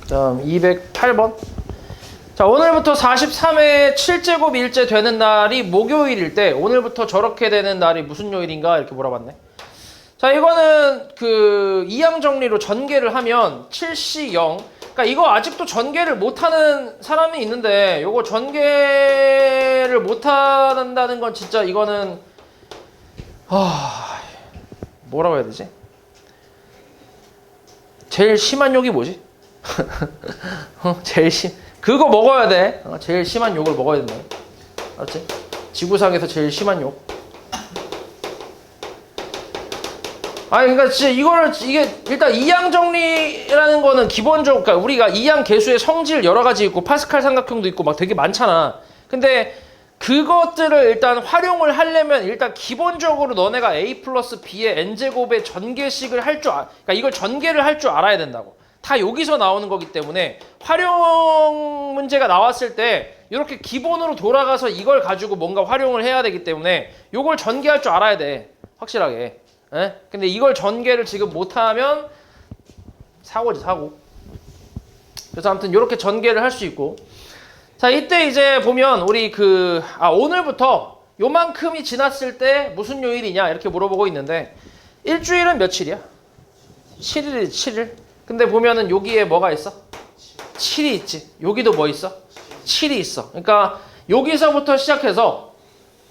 Speaker 1: 다음 208번. 자, 오늘부터 43회 7제곱 일제 되는 날이 목요일일 때 오늘부터 저렇게 되는 날이 무슨 요일인가 이렇게 물어봤네. 자, 이거는 그 이항 정리로 전개를 하면 7C0. 그러니까 이거 아직도 전개를 못하는 사람이 있는데 요거 전개를 못한다는 건 진짜 이거는 뭐라고 해야 되지? 제일 심한 욕이 뭐지? 그거 먹어야 돼. 제일 심한 욕을 먹어야 된다. 알았지? 지구상에서 제일 심한 욕. 그러니까 진짜 이게 일단 이항 정리라는 거는 기본적으로, 그러니까 우리가 이항 계수의 성질 여러 가지 있고 파스칼 삼각형도 있고 막 되게 많잖아. 근데 그것들을 일단 활용을 하려면 일단 기본적으로 너네가 a 플러스 b의 n제곱의 전개식을 할 줄 그러니까 이걸 전개를 할 줄 알아야 된다고. 다 여기서 나오는 거기 때문에 활용 문제가 나왔을 때 이렇게 기본으로 돌아가서 이걸 가지고 뭔가 활용을 해야 되기 때문에 이걸 전개할 줄 알아야 돼. 확실하게. 에? 근데 이걸 전개를 지금 못하면 사고지, 사고. 그래서 아무튼 이렇게 전개를 할 수 있고. 자, 이때 이제 보면 우리 오늘부터 요만큼이 지났을 때 무슨 요일이냐 이렇게 물어보고 있는데 일주일은 며칠이야? 7일이 7일. 근데 보면은 여기에 뭐가 있어? 7이 있지. 여기도 뭐 있어? 7이 있어. 그러니까 여기서부터 시작해서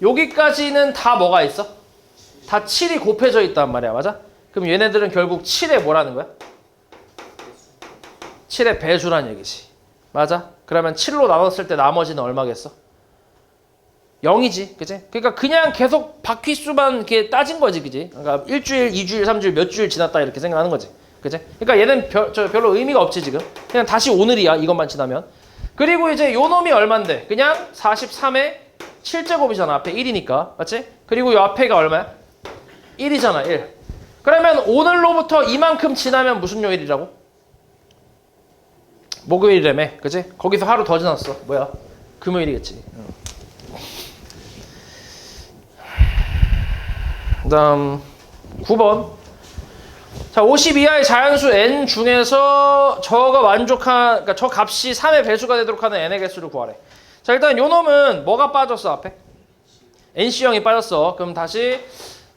Speaker 1: 여기까지는 다 뭐가 있어? 다 7이 곱해져 있단 말이야. 맞아? 그럼 얘네들은 결국 7의 뭐라는 거야? 7의 배수란 얘기지. 맞아? 그러면 7로 나눴을 때 나머지는 얼마겠어? 0이지. 그치? 그러니까 그냥 계속 바퀴수만 이렇게 따진 거지. 그치? 그러니까 일주일, 2주일, 3주일, 몇 주일 지났다 이렇게 생각하는 거지. 그치? 그러니까 얘는 별로 의미가 없지 지금. 그냥 다시 오늘이야. 이것만 지나면. 그리고 이제 요 놈이 얼만데? 그냥 43의 7제곱이잖아. 앞에 1이니까. 맞지? 그리고 요 앞에가 얼마야? 1이잖아. 1. 그러면 오늘로부터 이만큼 지나면 무슨 요일이라고? 목요일이라며. 그치? 거기서 하루 더 지났어. 뭐야? 금요일이겠지. 그 다음 9번. 자, 50 이하의 자연수 n 중에서 저가 그러니까 저 값이 3의 배수가 되도록 하는 n의 개수를 구하래. 자, 일단 요 놈은 뭐가 빠졌어 앞에? NC0이 빠졌어. 그럼 다시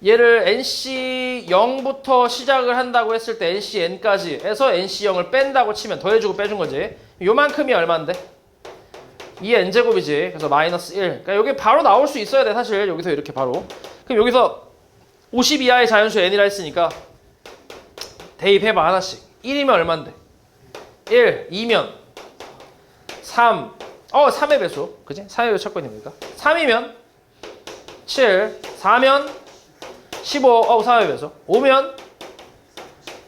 Speaker 1: 얘를 NC 0부터 시작을 한다고 했을 때 NC n까지 해서 NC 0을 뺀다고 치면 더해주고 빼준 거지. 요만큼이 얼만데? 2의 n제곱이지. 그래서 마이너스 1. 그러니까 여기 바로 나올 수 있어야 돼 사실. 여기서 이렇게 바로. 그럼 여기서 50 이하의 자연수 n이라 했으니까 대입해봐 하나씩. 1이면 얼만데? 1. 2면 3. 3의 배수. 그지? 3의 배수 찾고 있는 거니까. 3이면 7. 4면 15. 4의 배수. 5면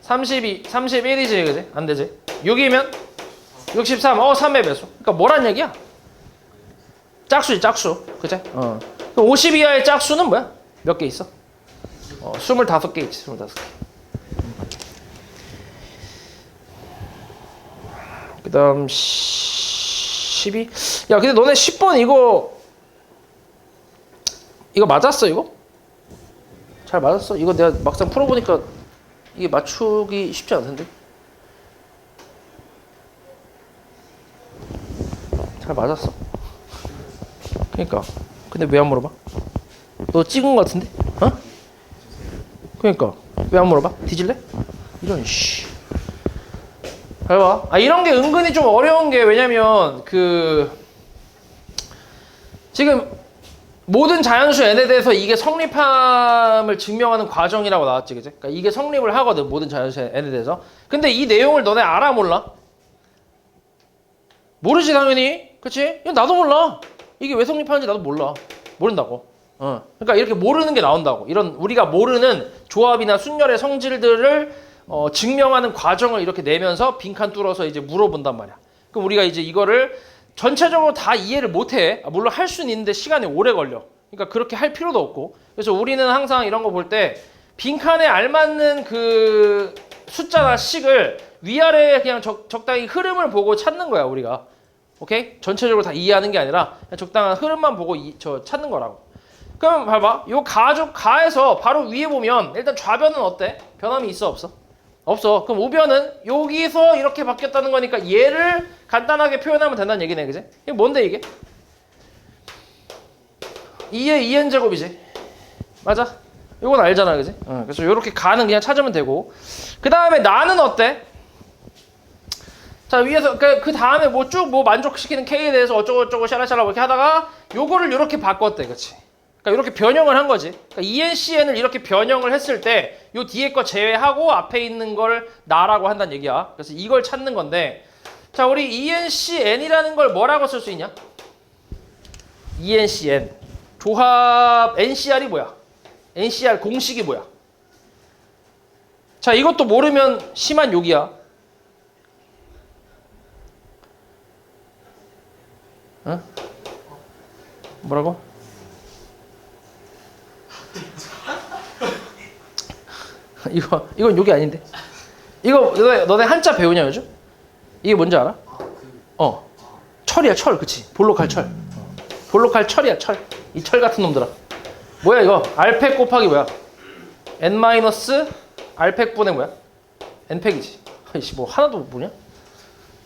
Speaker 1: 32. 31이지. 그지? 안 되지? 6이면 63. 3의 배수. 그러니까 뭐란 얘기야? 짝수지, 짝수. 그지? 그럼 50 이하의 짝수는 뭐야? 몇 개 있어? 25개 있지. 25개. 그 다음 12. 야, 근데 너네 10번 이거 맞았어 이거? 잘 맞았어? 이거 내가 막상 풀어보니까 이게 맞추기 쉽지 않던데? 잘 맞았어. 그러니까 근데 왜 안 물어봐? 너 찍은 거 같은데? 그러니까 왜 안 물어봐? 뒤질래? 이런 씨. 잘 봐. 이런 게 은근히 좀 어려운 게 왜냐면 지금 모든 자연수 n에 대해서 이게 성립함을 증명하는 과정이라고 나왔지, 그치? 그러니까 이게 성립을 하거든, 모든 자연수 n에 대해서. 근데 이 내용을 너네 알아, 몰라? 모르지, 당연히. 그치? 이건 나도 몰라. 이게 왜 성립하는지 나도 몰라. 모른다고. 그러니까 이렇게 모르는 게 나온다고. 이런 우리가 모르는 조합이나 순열의 성질들을 증명하는 과정을 이렇게 내면서 빈칸 뚫어서 이제 물어본단 말이야. 그럼 우리가 이제 이거를 전체적으로 다 이해를 못해. 물론 할 수는 있는데 시간이 오래 걸려. 그러니까 그렇게 할 필요도 없고. 그래서 우리는 항상 이런 거 볼 때 빈칸에 알맞는 그 숫자나 식을 위아래에 그냥 적당히 흐름을 보고 찾는 거야, 우리가. 오케이? 전체적으로 다 이해하는 게 아니라 그냥 적당한 흐름만 보고 찾는 거라고. 그럼 봐봐. 요 가에서 바로 위에 보면 일단 좌변은 어때? 변함이 있어, 없어? 없어. 그럼 우변은 여기서 이렇게 바뀌었다는 거니까 얘를 간단하게 표현하면 된다는 얘기네, 그지? 이게 뭔데 이게? 2의 2n제곱이지. 맞아? 이건 알잖아, 그지? 그래서 이렇게 가는 그냥 찾으면 되고. 그 다음에 나는 어때? 자, 위에서 그 다음에 뭐 쭉 만족시키는 K에 대해서 어쩌고저쩌고 샤라샤라 이렇게 하다가 요거를 이렇게 바꿨대, 그치? 그러니까 이렇게 변형을 한 거지. 그러니까 ENCN을 이렇게 변형을 했을 때 요 뒤에 거 제외하고 앞에 있는 걸 나라고 한다는 얘기야. 그래서 이걸 찾는 건데, 자, 우리 ENCN이라는 걸 뭐라고 쓸 수 있냐? ENCN 조합 NCR이 뭐야? NCR 공식이 뭐야? 자, 이것도 모르면 심한 욕이야. 응? 뭐라고? 이건 욕이 아닌데. 이거 너네 한자 배우냐 요즘? 이게 뭔지 알아? 철이야 철. 그치? 볼록할 철. 볼록할 철이야 철. 이 철 같은 놈들아. 뭐야 이거? 알팩 곱하기 뭐야? n 마이너스 알팩분의 뭐야? n팩이지. 아이씨 뭐 하나도 못 보냐?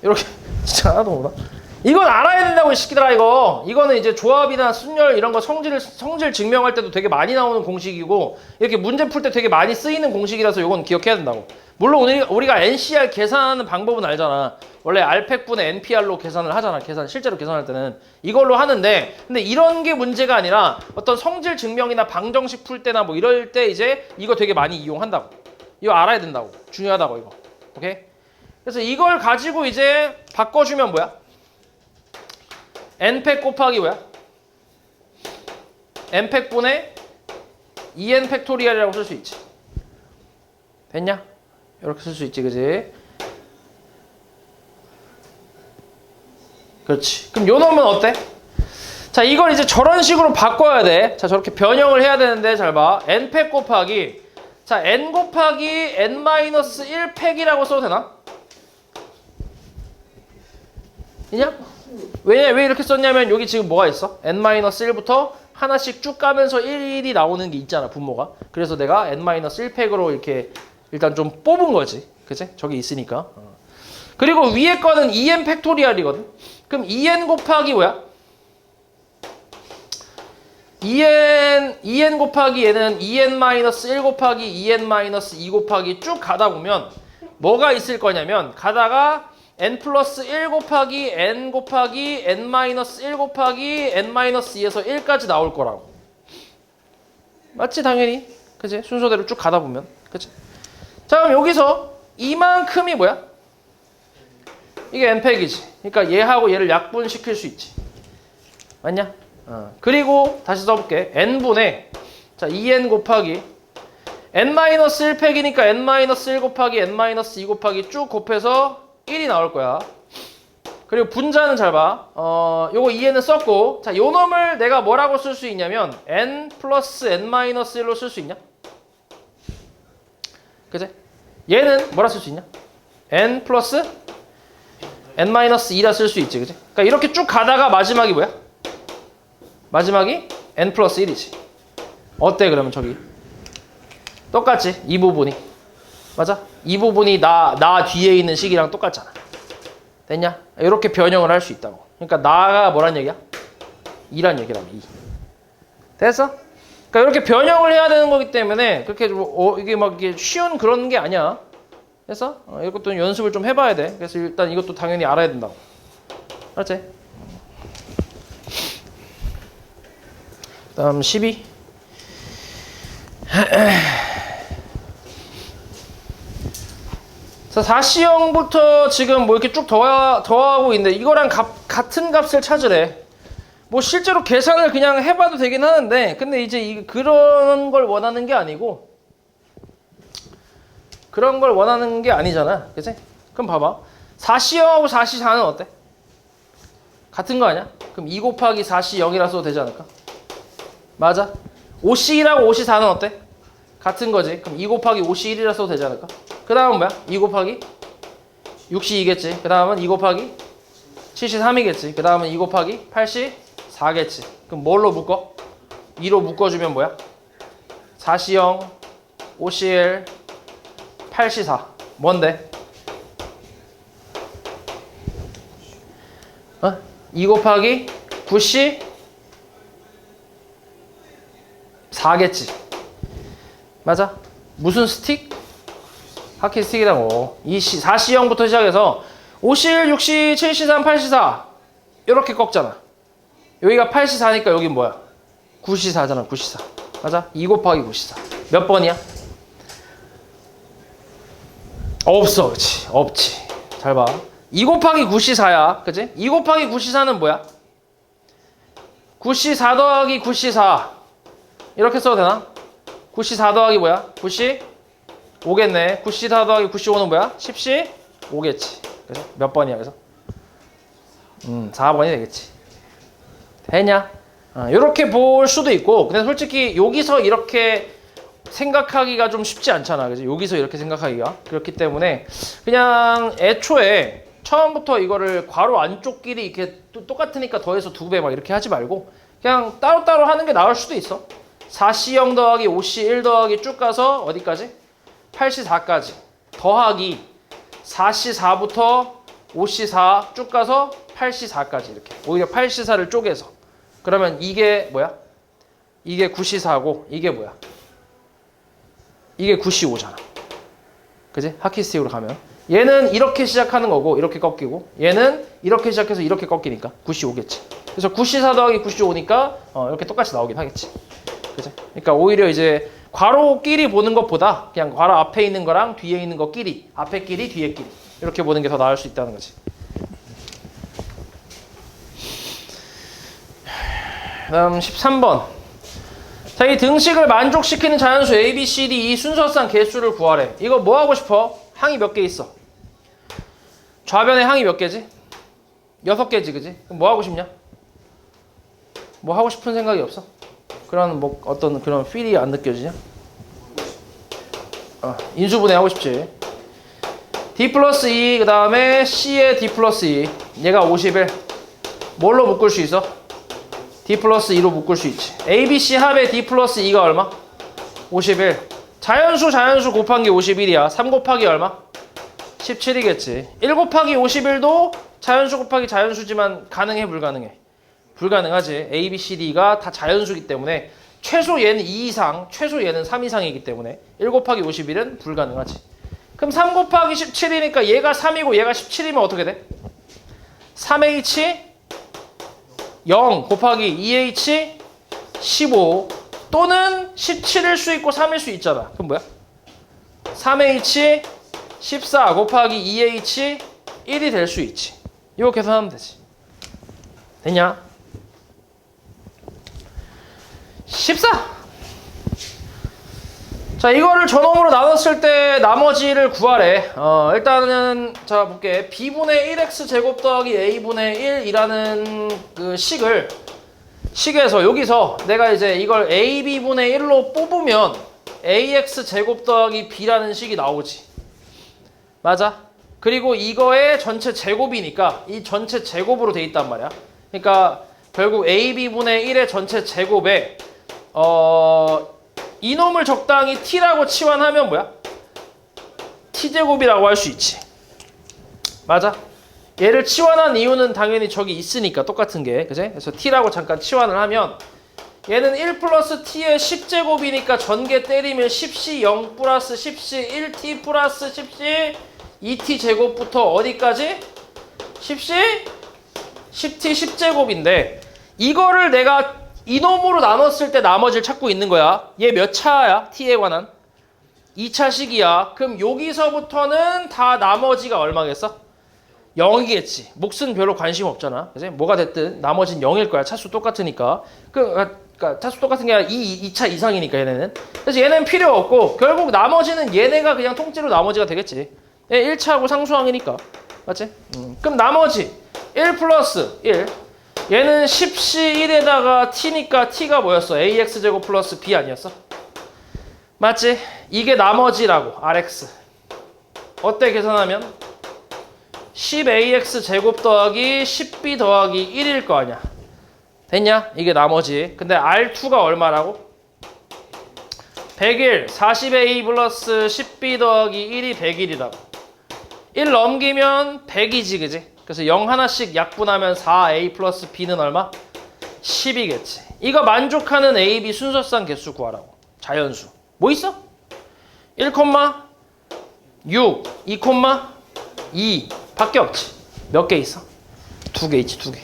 Speaker 1: 이렇게 진짜 하나도 못 보나? 이건 알아야 된다고 이 새끼들아 이거. 이거는 이제 조합이나 순열 이런 거 성질 증명할 때도 되게 많이 나오는 공식이고 이렇게 문제 풀 때 되게 많이 쓰이는 공식이라서 이건 기억해야 된다고. 물론 우리가 NCR 계산하는 방법은 알잖아. 원래 알팩분의 NPR로 계산을 하잖아. 실제로 계산할 때는 이걸로 하는데 근데 이런 게 문제가 아니라 어떤 성질 증명이나 방정식 풀 때나 뭐 이럴 때 이제 이거 되게 많이 이용한다고. 이거 알아야 된다고. 중요하다고 이거. 오케이? 그래서 이걸 가지고 이제 바꿔주면 뭐야? n팩 곱하기 뭐야? n팩분의 2n 팩토리얼이라고 쓸 수 있지. 됐냐? 이렇게 쓸 수 있지, 그지? 그렇지. 그럼 요 놈은 어때? 자, 이걸 이제 저런 식으로 바꿔야 돼. 자, 저렇게 변형을 해야 되는데 잘 봐. n팩 곱하기 자, n 곱하기 n-1 팩이라고 써도 되나? 이냐? 왜 이렇게 썼냐면 여기 지금 뭐가 있어? n-1부터 하나씩 쭉 가면서 1이 나오는 게 있잖아, 분모가. 그래서 내가 n-1팩으로 이렇게 일단 좀 뽑은 거지. 그치? 저기 있으니까. 그리고 위에 거는 2n 팩토리얼이거든. 그럼 2n 곱하기 뭐야? 2n 곱하기 얘는 2n-1 곱하기 2n-2 곱하기 쭉 가다 보면 뭐가 있을 거냐면 가다가 n 플러스 1 곱하기 n 곱하기 n-1 곱하기 n-2에서 1까지 나올 거라고. 맞지 당연히. 그치? 순서대로 쭉 가다 보면. 그치? 자 그럼 여기서 이만큼이 뭐야? 이게 n팩이지. 그러니까 얘하고 얘를 약분시킬 수 있지. 맞냐? 그리고 다시 써볼게. n분의 자 2n 곱하기 n-1팩이니까 n-1 곱하기 n-2 곱하기 쭉 곱해서 1이 나올 거야. 그리고 분자는 잘 봐. 요거 2n은 썼고 자, 요 놈을 내가 뭐라고 쓸 수 있냐면 n 플러스 n-1로 쓸 수 있냐? 그치? 얘는 뭐라 쓸 수 있냐? n 플러스 n-2라 쓸 수 있지. 그치? 그러니까 이렇게 쭉 가다가 마지막이 뭐야? 마지막이 n 플러스 1이지. 어때 그러면 저기? 똑같지? 이 부분이. 맞아? 이 부분이 나 뒤에 있는 식이랑 똑같잖아. 됐냐? 이렇게 변형을 할 수 있다고. 그러니까 나가 뭐란 얘기야? 2란 얘기라고. 2. 됐어? 그러니까 이렇게 변형을 해야 되는 거기 때문에 그렇게 이게 막 이게 쉬운 그런 게 아니야. 됐어? 이것도 연습을 좀 해봐야 돼. 그래서 일단 이것도 당연히 알아야 된다고. 알았지? 다음 12. 자, 4C형부터 지금 뭐 이렇게 쭉 더하고 있는데 이거랑 같은 값을 찾으래. 뭐 실제로 계산을 그냥 해봐도 되긴 하는데 근데 이제 그런 걸 원하는 게 아니고 그런 걸 원하는 게 아니잖아. 그치? 그럼 봐봐. 4C형하고 4C4는 어때? 같은 거 아니야? 그럼 2 곱하기 4C0이라 써도 되지 않을까? 맞아. 5C1하고 5C4는 어때? 같은 거지. 그럼 2 곱하기 5C1이라 써도 되지 않을까? 그 다음은 뭐야? 2 곱하기 6C2겠지. 그 다음은 2 곱하기 7C3이겠지. 그 다음은 2 곱하기 8C4겠지. 그럼 뭘로 묶어? 2로 묶어주면 뭐야? 4C0, 5C1, 8C4. 뭔데? 2 곱하기 9C4겠지. 맞아? 무슨 스틱? 하키 스틱이라고. 4C형부터 시작해서 5C1, 6C, 7C3, 8C4 이렇게 꺾잖아. 여기가 8C4니까 여긴 뭐야? 9C4잖아. 9C4. 맞아? 2 곱하기 9C4 몇 번이야? 없어. 그치? 없지. 잘 봐. 2 곱하기 9C4야. 그치? 2 곱하기 9C4는 뭐야? 9C4 더하기 9C4 이렇게 써도 되나? 9C4 더하기 뭐야? 9C5겠네. 9C4 더하기 9C5는 뭐야? 10C5겠지. 그래서 몇 번이야? 그래서 4번이 되겠지. 되냐? 이렇게 볼 수도 있고, 근데 솔직히 여기서 이렇게 생각하기가 좀 쉽지 않잖아, 그지? 여기서 이렇게 생각하기가. 그렇기 때문에 그냥 애초에 처음부터 이거를 괄호 안쪽끼리 이렇게 똑같으니까 더해서 2배 막 이렇게 하지 말고 그냥 따로따로 하는 게 나을 수도 있어. 4C0 더하기 5C1 더하기 쭉 가서 어디까지? 8C4까지 더하기 4C4부터 5C4 쭉 가서 8C4까지 이렇게. 오히려 8C4를 쪼개서. 그러면 이게 뭐야? 이게 9C4고 이게 뭐야? 이게 9C5잖아. 그지? 하키스틱으로 가면. 얘는 이렇게 시작하는 거고 이렇게 꺾이고 얘는 이렇게 시작해서 이렇게 꺾이니까 9C5겠지. 그래서 9C4 더하기 9C5니까 이렇게 똑같이 나오긴 하겠지. 그지? 그러니까 오히려 이제 괄호끼리 보는 것보다 그냥 괄호 앞에 있는 거랑 뒤에 있는 거끼리, 앞에 끼리, 뒤에 끼리 이렇게 보는 게 더 나을 수 있다는 거지. 다음 13번. 자, 이 등식을 만족시키는 자연수 A, B, C, D 이 순서상 개수를 구하래. 이거 뭐 하고 싶어? 항이 몇 개 있어? 좌변에 항이 몇 개지? 6개지, 그지? 그럼 뭐 하고 싶냐? 뭐 하고 싶은 생각이 없어? 그런 뭐 어떤 그런 필이 안 느껴지냐? 인수분해 하고 싶지. D 플러스 2, 그 다음에 C에 D 플러스 2. 얘가 51. 뭘로 묶을 수 있어? D 플러스 2로 묶을 수 있지. A, B, C 합의 D 플러스 2가 얼마? 51. 자연수 곱한 게 51이야. 3 곱하기 얼마? 17이겠지. 1 곱하기 51도 자연수 곱하기 자연수지만 가능해, 불가능해? 불가능하지. A, B, C, D가 다 자연수이기 때문에 최소 얘는 2 이상, 최소 얘는 3 이상이기 때문에 1 곱하기 51은 불가능하지. 그럼 3 곱하기 17이니까 얘가 3이고 얘가 17이면 어떻게 돼? 3H 0 곱하기 2H 15 또는 17일 수 있고 3일 수 있잖아. 그럼 뭐야? 3H 14 곱하기 2H 1이 될 수 있지. 이거 계산하면 되지. 됐냐? 14! 자, 이거를 저놈으로 나눴을 때 나머지를 구하래. 일단은 자 볼게. B분의 1x 제곱 더하기 A분의 1이라는 그 식에서 여기서 내가 이제 이걸 AB분의 1로 뽑으면 AX 제곱 더하기 B라는 식이 나오지. 맞아? 그리고 이거의 전체 제곱이니까 이 전체 제곱으로 돼 있단 말이야. 그러니까 결국 AB분의 1의 전체 제곱에 이놈을 적당히 t라고 치환하면 뭐야? t제곱이라고 할 수 있지. 맞아? 얘를 치환한 이유는 당연히 저기 있으니까 똑같은 게, 그치? 그래서 t라고 잠깐 치환을 하면 얘는 1 플러스 t의 10제곱이니까 전개 때리면 10c 0 플러스 10c 1t 플러스 10c 2t 제곱부터 어디까지? 10c 10t 10제곱인데 이거를 내가 이놈으로 나눴을 때 나머지를 찾고 있는 거야. 얘 몇 차야? t에 관한? 2차식이야. 그럼 여기서부터는 다 나머지가 얼마겠어? 0이겠지. 몫은 별로 관심 없잖아. 그치? 뭐가 됐든 나머지는 0일 거야. 차수 똑같으니까. 그러니까 차수 똑같은 게 아니라 2차 이상이니까 얘네는. 그래서 얘는 필요 없고 결국 나머지는 얘네가 그냥 통째로 나머지가 되겠지. 얘 1차하고 상수항이니까. 맞지? 그럼 나머지 1 플러스 1. 얘는 10c1에다가 t니까 t가 뭐였어? ax제곱 플러스 b 아니었어? 맞지? 이게 나머지라고. rx. 어때 계산하면? 10ax 제곱 더하기 10b 더하기 1일 거 아니야. 됐냐? 이게 나머지. 근데 R2가 얼마라고? 100일. 40a 플러스 10b 더하기 1이 100일이라고. 1 넘기면 100이지, 그지? 그래서 0 하나씩 약분하면 4a 플러스 b는 얼마? 10이겠지. 이거 만족하는 a, b 순서상 개수 구하라고. 자연수. 뭐 있어? 1, 6, 2, 밖에 없지. 몇 개 있어? 2개 있지, 2개.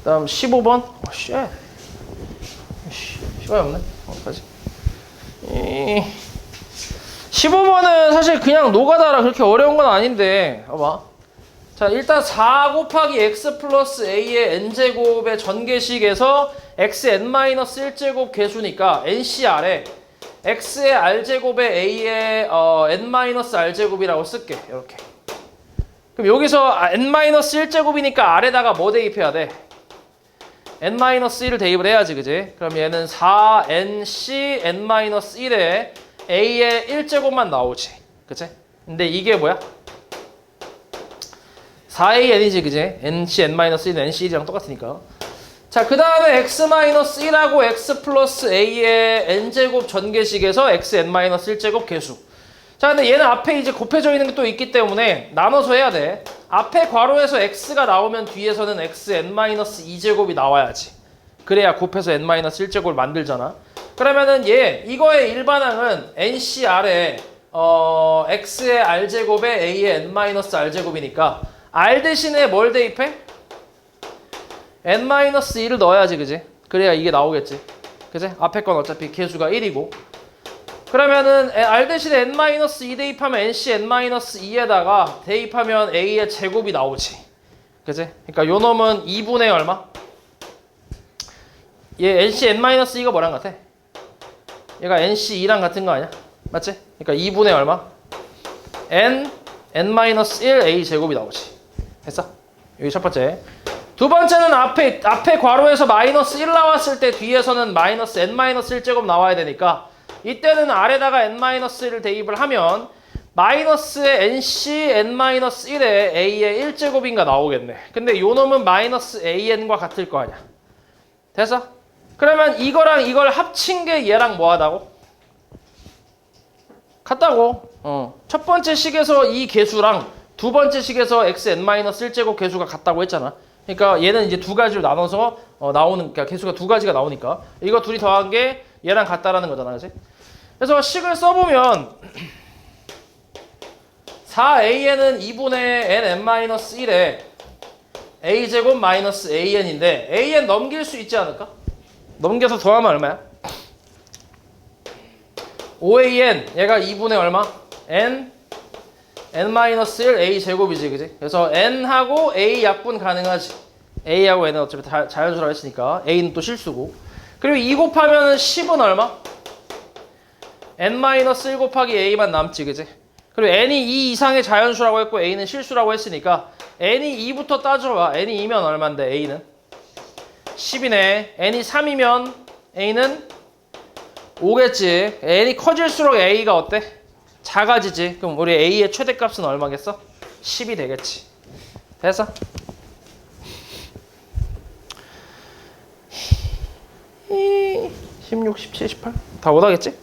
Speaker 1: 다음 15번. 쉣. 시간이 없네. 어디까지? 15번은 사실 그냥 노가다라 그렇게 어려운 건 아닌데, 봐봐. 자, 일단 4 곱하기 x 플러스 a의 n제곱의 전개식에서 xn-1제곱 개수니까 ncr에 x의 r제곱에 a의 n-r제곱이라고 쓸게. 이렇게. 그럼 여기서 n-1제곱이니까 아래다가 뭐 대입해야 돼? n-1을 대입을 해야지, 그지? 그럼 얘는 4nc n-1에 a의 1제곱만 나오지, 그치? 근데 이게 뭐야? 4an이지, 그지? nc n-1은 nc1이랑 똑같으니까. 자, 그 다음에 x-1하고 x 플러스 a의 n제곱 전개식에서 x n-1제곱 계수. 자, 근데 얘는 앞에 이제 곱해져 있는 게 또 있기 때문에 나눠서 해야 돼. 앞에 괄호에서 x가 나오면 뒤에서는 x n-2제곱이 나와야지. 그래야 곱해서 n-1제곱을 만들잖아. 그러면은 이거의 일반항은 ncr에 x의 r제곱에 a의 n-r제곱이니까 r 대신에 뭘 대입해? n-2를 넣어야지, 그지? 그래야 이게 나오겠지. 그지? 앞에 건 어차피 개수가 1이고. 그러면은 r 대신에 n-2 대입하면 nc n-2에다가 대입하면 a의 제곱이 나오지. 그지? 그러니까 요 놈은 2분의 얼마? 얘 nc n-2가 뭐랑 같아? 얘가 nc2랑 같은 거 아니야? 맞지? 그러니까 2분의 얼마? n-1 a 제곱이 나오지. 됐어? 여기 첫 번째. 두 번째는 앞에 괄호에서 마이너스 1 나왔을 때 뒤에서는 마이너스 n-1제곱 나와야 되니까 이때는 아래다가 n-1을 대입을 하면 마이너스의 nc n-1에 a의 1제곱인가 나오겠네. 근데 요 놈은 마이너스 an과 같을 거 아니야. 됐어? 그러면 이거랑 이걸 합친 게 얘랑 뭐하다고? 같다고. 첫 번째 식에서 이 개수랑 두 번째 식에서 x n-1제곱 개수가 같다고 했잖아. 그러니까 얘는 이제 두 가지로 나눠서 그러니까 개수가 두 가지가 나오니까 이거 둘이 더한 게 얘랑 같다라는 거잖아, 그렇지? 그래서 식을 써보면 4an은 2분의 n-1에 a제곱 마이너스 an인데 an 넘길 수 있지 않을까? 넘겨서 더하면 얼마야? 5an 얘가 2분의 얼마? n-1 a제곱이지, 그지? 그래서 n하고 a 약분 가능하지. a하고 n은 어차피 다 자연수라고 했으니까 a는 또 실수고. 그리고 2 곱하면 10은 얼마? n-1 곱하기 a만 남지, 그지? 그리고 n이 2 이상의 자연수라고 했고 a는 실수라고 했으니까 n이 2부터 따져봐. n이 2면 얼만데 a는? 10이네. n이 3이면 a는 5겠지. n이 커질수록 a가 어때? 작아지지. 그럼 우리 a의 최대값은 얼마겠어? 10이 되겠지. 됐어? 16, 17, 18? 다 못하겠지?